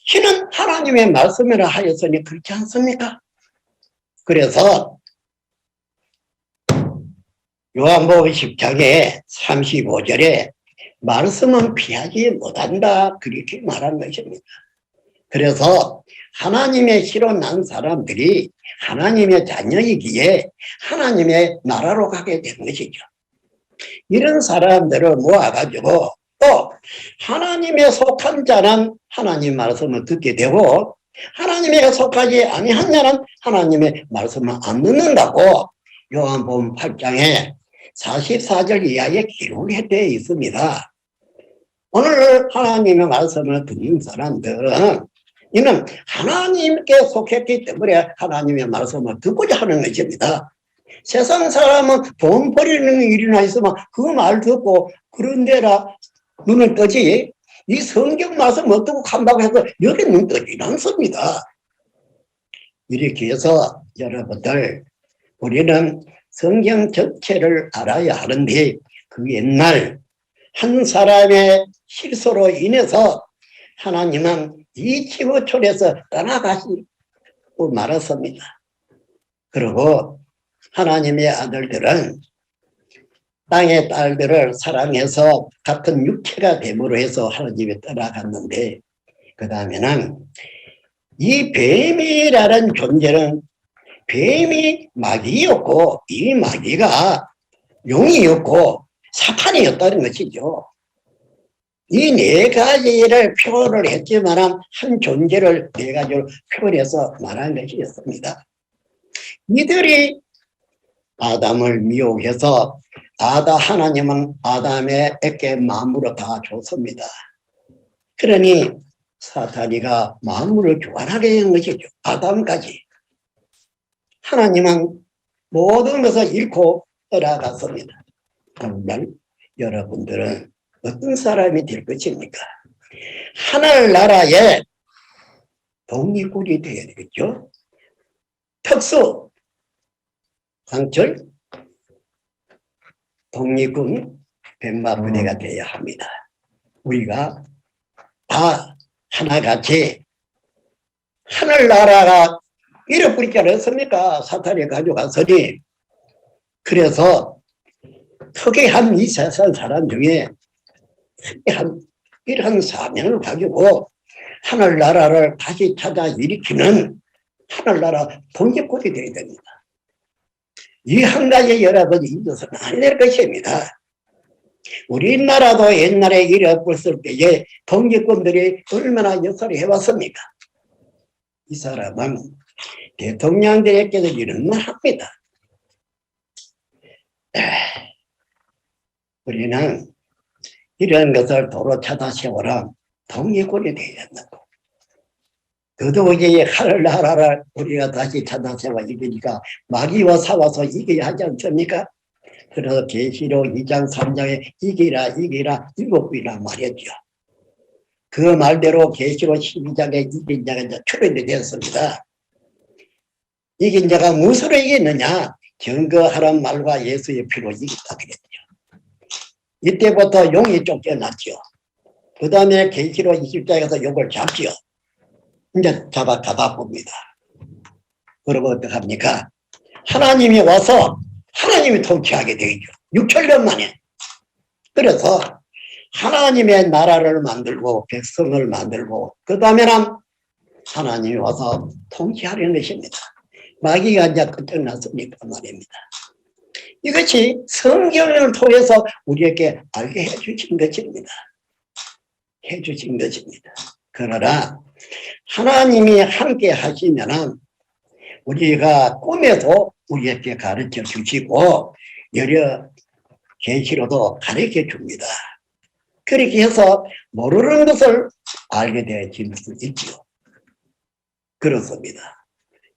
신은 하나님의 말씀이라 하였으니 그렇지 않습니까? 그래서 요한복음 10장에 35절에 말씀은 피하지 못한다 그렇게 말한 것입니다. 그래서 하나님의 씨로 난 사람들이 하나님의 자녀이기에 하나님의 나라로 가게 된 것이죠. 이런 사람들을 모아가지고 또 하나님에 속한 자는 하나님 말씀을 듣게 되고 하나님에 속하지 아니한 자는 하나님의 말씀을 안 듣는다고 요한복음 8장에 44절 이하에 기록이 되어 있습니다. 오늘 하나님의 말씀을 듣는 사람들은 이는 하나님께 속했기 때문에 하나님의 말씀을 듣고자 하는 것입니다. 세상 사람은 돈 버리는 일이나 있으면 그 말 듣고 그런 데라 눈을 뜨지 이 성경 말씀 어떻게 간다고 해서 여기 눈 뜨지 않습니다. 이렇게 해서 여러분들 우리는 성경 전체를 알아야 하는데 그 옛날 한 사람의 실수로 인해서 하나님은 이 지구촌에서 떠나가시고 말았습니다. 그리고 하나님의 아들들은 땅의 딸들을 사랑해서 같은 육체가 됨으로 해서 하나님이 떠나갔는데 그 다음에는 이 뱀이라는 존재는 뱀이 마귀였고 이 마귀가 용이었고 사탄이었다는 것이죠. 이 네 가지를 표현을 했지만 한 존재를 네 가지로 표현해서 말한 것이었습니다. 이들이 아담을 미혹해서 하나님은 아담에게 만물을 다 줬습니다. 그러니 사탄이가 만물을 교환하게 한 것이죠. 아담까지. 하나님은 모든 것을 잃고 떠나갔습니다. 그러면 여러분들은 어떤 사람이 될 것입니까? 하늘나라의 독립군이 되어야 되겠죠. 특수 강철 독립군 백마부대가 되어야 합니다. 우리가 다 하나같이 하늘나라가 잃어버리지 않았습니까? 사탄이 가져갔으니. 그래서 특이한 이 세상 사람 중에 특이한 이런 사명을 가지고 하늘나라를 다시 찾아 일으키는 하늘나라 독립군이 되어야 됩니다. 이 한 가지 여러분이 잊어서는 안 될 것입니다. 우리나라도 옛날에 잃어버렸을 때에 독립군들이 얼마나 역할을 해왔습니까? 이 사람은 대통령들에게도 이런 말 합니다. 우리는 이런 것을 도로 찾아 세워라 독립군이 되어야 한다고. 더더욱이 하늘나라를 우리가 다시 찾아 세워 이기니까 마귀와 싸워서 이겨야 하지 않습니까? 그래서 계시록 2장 3장에 이기라 이기라 7번이나 말했죠. 그 말대로 계시록 12장에 이긴 자가 이제 출현이 되었습니다. 이긴 자가 무엇으로 이겼느냐? 증거하란 말과 예수의 피로 이겼다 그랬죠. 이때부터 용이 쫓겨났죠. 그 다음에 계시록 20장에서 용을 잡죠. 이제 잡아가다 봅니다. 그러면 어떡합니까? 하나님이 와서 하나님이 통치하게 되죠. 6천년 만에. 그래서 하나님의 나라를 만들고 백성을 만들고 그 다음에는 하나님이 와서 통치하려는 것입니다. 마귀가 이제 끝났으니까 말입니다. 이것이 성경을 통해서 우리에게 알게 해주신 것입니다. 해주신 것입니다. 그러나 하나님이 함께 하시면은 우리가 꿈에도 우리에게 가르쳐 주시고 여러 계시로도 가르쳐 줍니다. 그렇게 해서 모르는 것을 알게 되어질 수 있죠. 그렇습니다.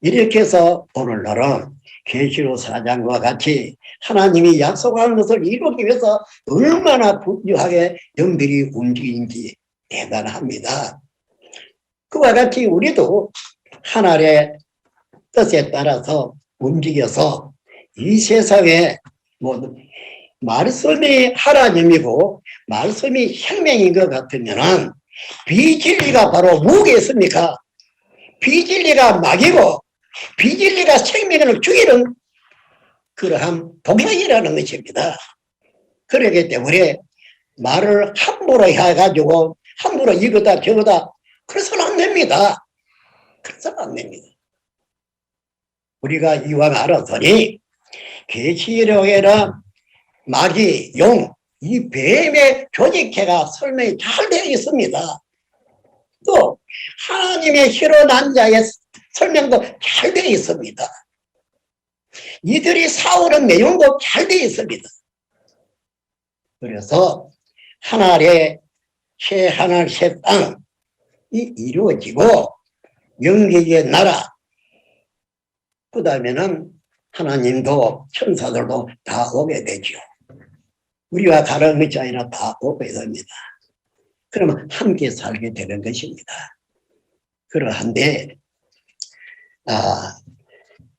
이렇게 해서 오늘날은 계시록 4장과 같이 하나님이 약속한 것을 이루기 위해서 얼마나 분주하게 영들이 움직이는지 대단합니다. 그와 같이 우리도 하나님의 뜻에 따라서 움직여서 이 세상에 말씀이 하나님이고 말씀이 생명인 것 같으면은 비진리가 바로 무엇이겠습니까? 비진리가 마귀고 비진리가 생명을 죽이는 그러한 독약이라는 것입니다. 그렇기 때문에 말을 함부로 해가지고 함부로 이거다 저거다 그래서는 안 됩니다. 그래서는 안 됩니다. 우리가 이왕 알았으니 계시록에는 마귀, 용, 이 뱀의 조직체가 설명이 잘 되어 있습니다. 또 하나님의 희로난 자의 설명도 잘 되어 있습니다. 이들이 싸우는 내용도 잘 되어 있습니다. 그래서 하나의 새 하늘 새 땅이 이루어지고 영계의 나라 그 다음에는 하나님도 천사들도 다 오게 되죠. 우리와 다른 것이 아니라 다 오게 됩니다. 그러면 함께 살게 되는 것입니다. 그러한데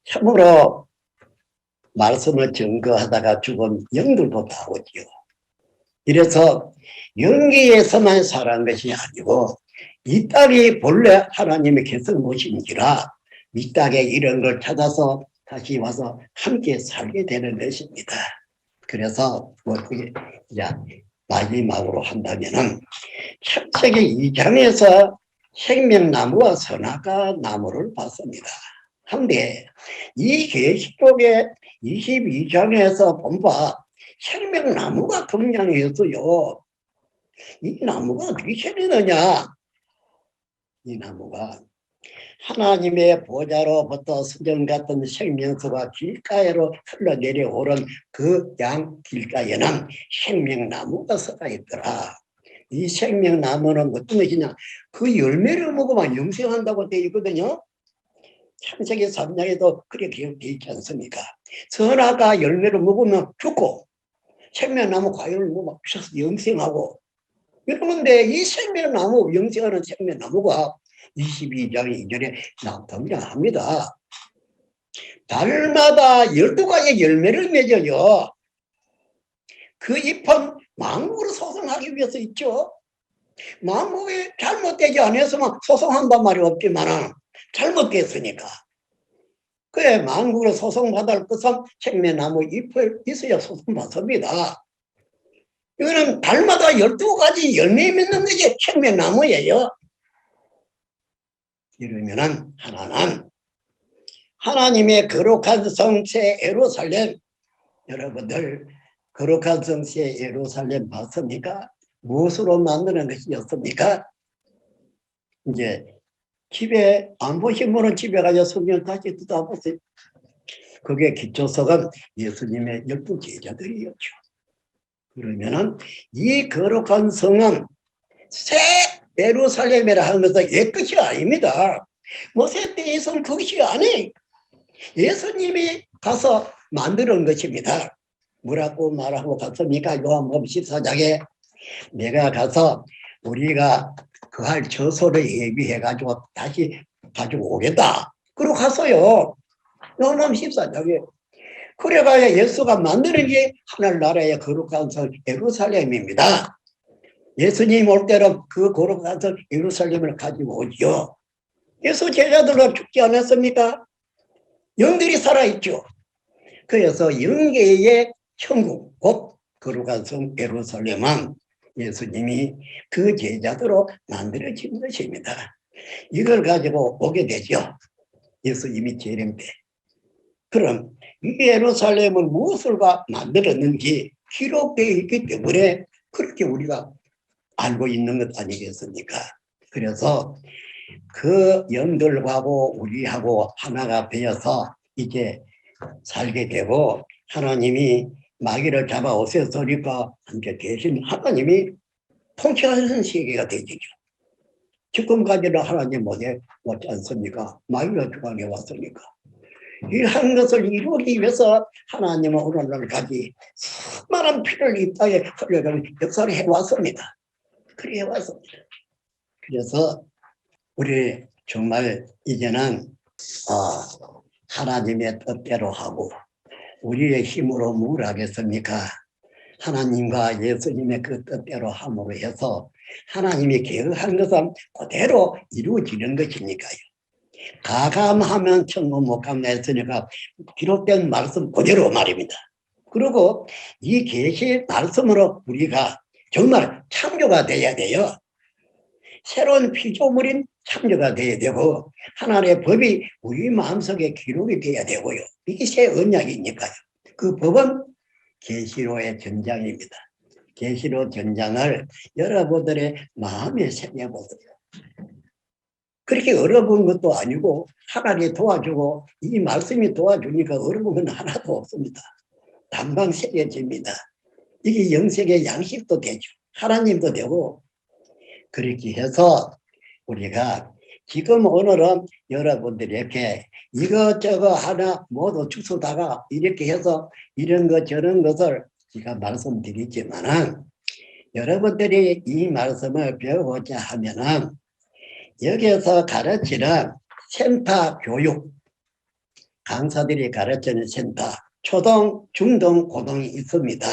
참으로 말씀을 증거하다가 죽은 영들도 다 오죠. 이래서 영계에서만 살아간 것이 아니고 이 땅이 본래 하나님의 개성 무엇인지라 이 땅에 이런 걸 찾아서 다시 와서 함께 살게 되는 것입니다. 그래서 이제 마지막으로 한다면은 창세기 2장에서 생명나무와 선악과 나무를 봤습니다. 한데 이 계시록의 22장에서 본바 생명나무가 등장했어요. 이 나무가 어떻게 생기느냐? 이 나무가 하나님의 보좌로부터 수정 같은 생명수가 길가에로 흘러내려오는 그 양 길가에는 생명나무가 서가 있더라. 이 생명나무는 어떤 것이냐? 그 열매를 먹으면 영생한다고 되어 있거든요. 창세기 3장에도 그렇게 되어 있지 않습니까? 선악과 열매를 먹으면 죽고 생명나무 과일을 먹으면 영생하고 그런데 이 생명나무, 영생하는 생명나무가 22장 2절에 등장합니다. 달마다 12가지 열매를 맺어요. 그 잎은 만국을 소송하기 위해서 있죠. 만국이 잘못되지 않았으면 소송한단 말이 없지만 잘못됐으니까. 그래 만국을 소송받을 것은 생명나무 잎을 있어야 소송받습니다. 이거는 달마다 12가지 열매 맺는 것이 생명나무예요. 이러면은 하나는 하나님의 거룩한 성체 예루살렘, 여러분들 거룩한 성체 예루살렘 봤습니까? 무엇으로 만드는 것이었습니까? 이제 집에 안 보신 분은 집에 가서 성경 다시 뜯어보세요. 그게 기초석은 예수님의 12 제자들이었죠. 그러면은 이 거룩한 성은 새 예루살렘이라 하는 것은 옛 것이 아닙니다. 모세 때 있은 그것이 아니. 예수님이 가서 만드는 것입니다. 뭐라고 말하고 갔습니까? 요한복음 14장에 내가 가서 우리가 그할 처소를 예비해가지고 다시 가지고 오겠다. 그러고 갔어요. 요한복음 14장에. 그래가야 예수가 만드는 게 하늘나라의 거룩한 성 예루살렘입니다. 예수님 올 때는 그 거룩한 성 예루살렘을 가지고 오죠. 예수 제자들은 죽지 않았습니까? 영들이 살아있죠. 그래서 영계의 천국, 곧 거룩한 성 예루살렘은 예수님이 그 제자들로 만들어진 것입니다. 이걸 가지고 오게 되죠. 예수님이 재림 때. 그럼 이 예루살렘을 무엇을 만들었는지 기록되어 있기 때문에 그렇게 우리가 알고 있는 것 아니겠습니까? 그래서 그 영들하고 우리하고 하나가 되어서 이제 살게 되고 하나님이 마귀를 잡아 없애서니까 함께 계신 하나님이 통치하는 세계가 되죠. 지금까지는 하나님 못지 않습니까? 마귀가 주관해 왔으니까. 이 한 것을 이루기 위해서 하나님은 오늘날까지 수많은 피를 이 땅에 흘려가는 역사를 해왔습니다. 그래 해왔습니다. 그래서 우리 정말 이제는 하나님의 뜻대로 하고 우리의 힘으로 뭘 하겠습니까? 하나님과 예수님의 그 뜻대로 함으로 해서 하나님이 계획한 것은 그대로 이루어지는 것이니까요. 가감하면 천국 못 간다 했으니까 기록된 말씀 그대로 말입니다. 그리고 이 계시의 말씀으로 우리가 정말 창조가 돼야 돼요. 새로운 피조물인 창조가 돼야 되고 하나님의 법이 우리 마음속에 기록이 돼야 되고요. 이게 새 언약이니까요. 그 법은 계시로의 전장입니다. 계시로 전장을 여러분들의 마음에 새겨보세요. 그렇게 어려운 것도 아니고 하나님이 도와주고 이 말씀이 도와주니까 어려운 건 하나도 없습니다. 금방 새겨집니다. 이게 영sek의 양식도 되죠. 하나님도 되고 그렇게 해서 우리가 지금 오늘은 여러분들이 이렇게 이것저것 하나 모두 주소다가 이렇게 해서 이런 것 저런 것을 제가 말씀드리지만은 여러분들이 이 말씀을 배우고자 하면은 여기에서 가르치는 센터 교육 강사들이 가르치는 센터 초등, 중등, 고등이 있습니다.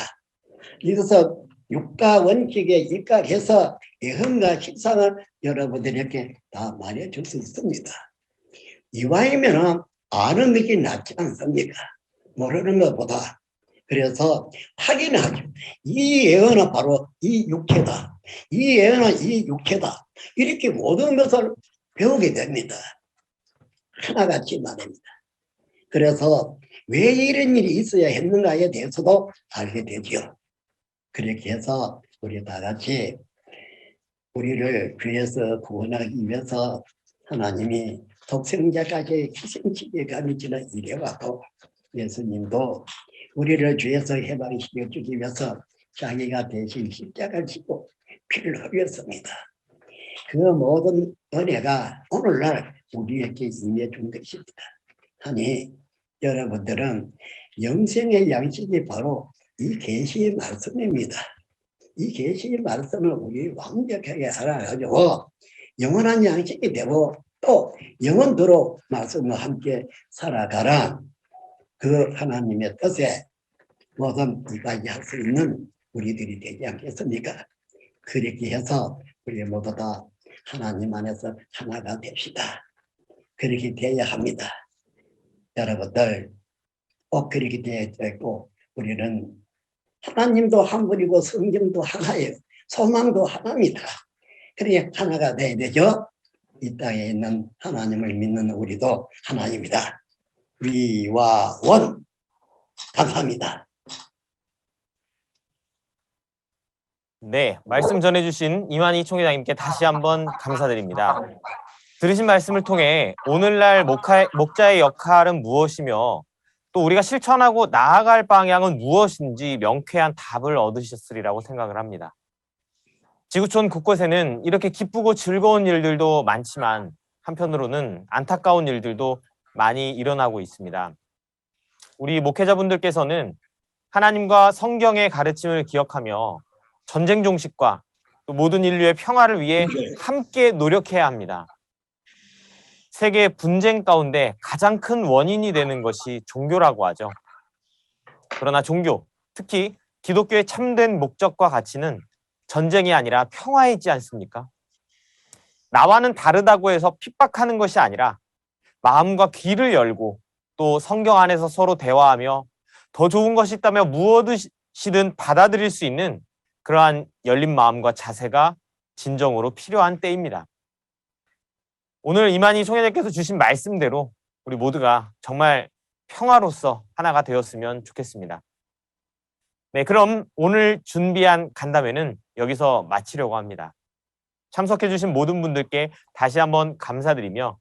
여기서 육가 원칙에 입각해서 예언과 식상을 여러분들이 이렇게 다 말해줄 수 있습니다. 이왕이면 아는 것이 낫지 않습니까? 모르는 것보다. 그래서 확인하죠. 이 예언은 바로 이 육체다. 이 예언은 이 육체다. 이렇게 모든 것을 배우게 됩니다. 하나같이 말입니다. 그래서 왜 이런 일이 있어야 했는가에 대해서도 알게 되죠. 그렇게 해서 우리 다 같이 우리를 죄에서 구원하기 위해서 하나님이 독생자까지 희생치기까지 지는 이래와도 예수님도 우리를 죄에서 해방시켜 주기 위해서 자기가 대신 십자가를 지고 피를 흘렸습니다. 그 모든 은혜가 오늘날 우리에게 임해 준 것입니다. 하니 여러분들은 영생의 양식이 바로 이 계시의 말씀입니다. 이 계시의 말씀을 우리 완벽하게 알아가지고 영원한 양식이 되고 또 영원토록 말씀과 함께 살아가라. 그 하나님의 뜻에 모든 이까지 할 수 있는 우리들이 되지 않겠습니까? 그렇게 해서 우리 모두 다 하나님 안에서 하나가 됩시다. 그렇게 되어야 합니다. 여러분들 꼭 그렇게 되어 있고 우리는 하나님도 한 분이고 성경도 하나예요. 소망도 하나입니다. 그러니 하나가 돼야 되죠. 이 땅에 있는 하나님을 믿는 우리도 하나입니다. 위와 원 감사합니다. 네, 말씀 전해주신 이만희 총회장님께 다시 한번 감사드립니다. 들으신 말씀을 통해 오늘날 목자의 역할은 무엇이며 또 우리가 실천하고 나아갈 방향은 무엇인지 명쾌한 답을 얻으셨으리라고 생각을 합니다. 지구촌 곳곳에는 이렇게 기쁘고 즐거운 일들도 많지만 한편으로는 안타까운 일들도 많이 일어나고 있습니다. 우리 목회자분들께서는 하나님과 성경의 가르침을 기억하며 전쟁 종식과 또 모든 인류의 평화를 위해 함께 노력해야 합니다. 세계 분쟁 가운데 가장 큰 원인이 되는 것이 종교라고 하죠. 그러나 종교, 특히 기독교의 참된 목적과 가치는 전쟁이 아니라 평화에 있지 않습니까? 나와는 다르다고 해서 핍박하는 것이 아니라 마음과 귀를 열고 또 성경 안에서 서로 대화하며 더 좋은 것이 있다면 무엇이든 받아들일 수 있는 그러한 열린 마음과 자세가 진정으로 필요한 때입니다. 오늘 이만희 총회장께서 주신 말씀대로 우리 모두가 정말 평화로서 하나가 되었으면 좋겠습니다. 네, 그럼 오늘 준비한 간담회는 여기서 마치려고 합니다. 참석해주신 모든 분들께 다시 한번 감사드리며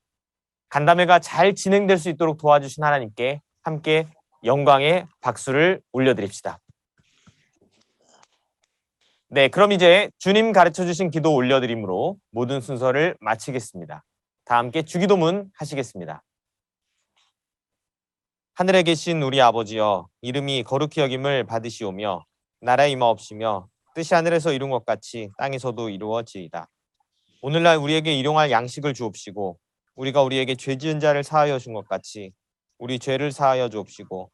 간담회가 잘 진행될 수 있도록 도와주신 하나님께 함께 영광의 박수를 올려드립시다. 네, 그럼 이제 주님 가르쳐주신 기도 올려드림으로 모든 순서를 마치겠습니다. 다 함께 주기도문 하시겠습니다. 하늘에 계신 우리 아버지여, 이름이 거룩히 여김을 받으시오며 나라의 임하옵시며 뜻이 하늘에서 이룬 것 같이 땅에서도 이루어지이다. 오늘날 우리에게 일용할 양식을 주옵시고 우리가 우리에게 죄 지은 자를 사하여 준 것 같이 우리 죄를 사하여 주옵시고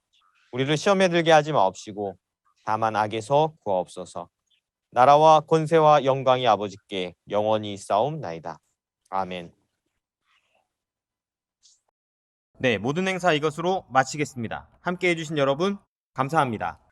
우리를 시험에 들게 하지 마옵시고 다만 악에서 구하옵소서. 나라와 권세와 영광이 아버지께 영원히 있사옵나이다. 아멘. 네, 모든 행사 이것으로 마치겠습니다. 함께 해주신 여러분 감사합니다.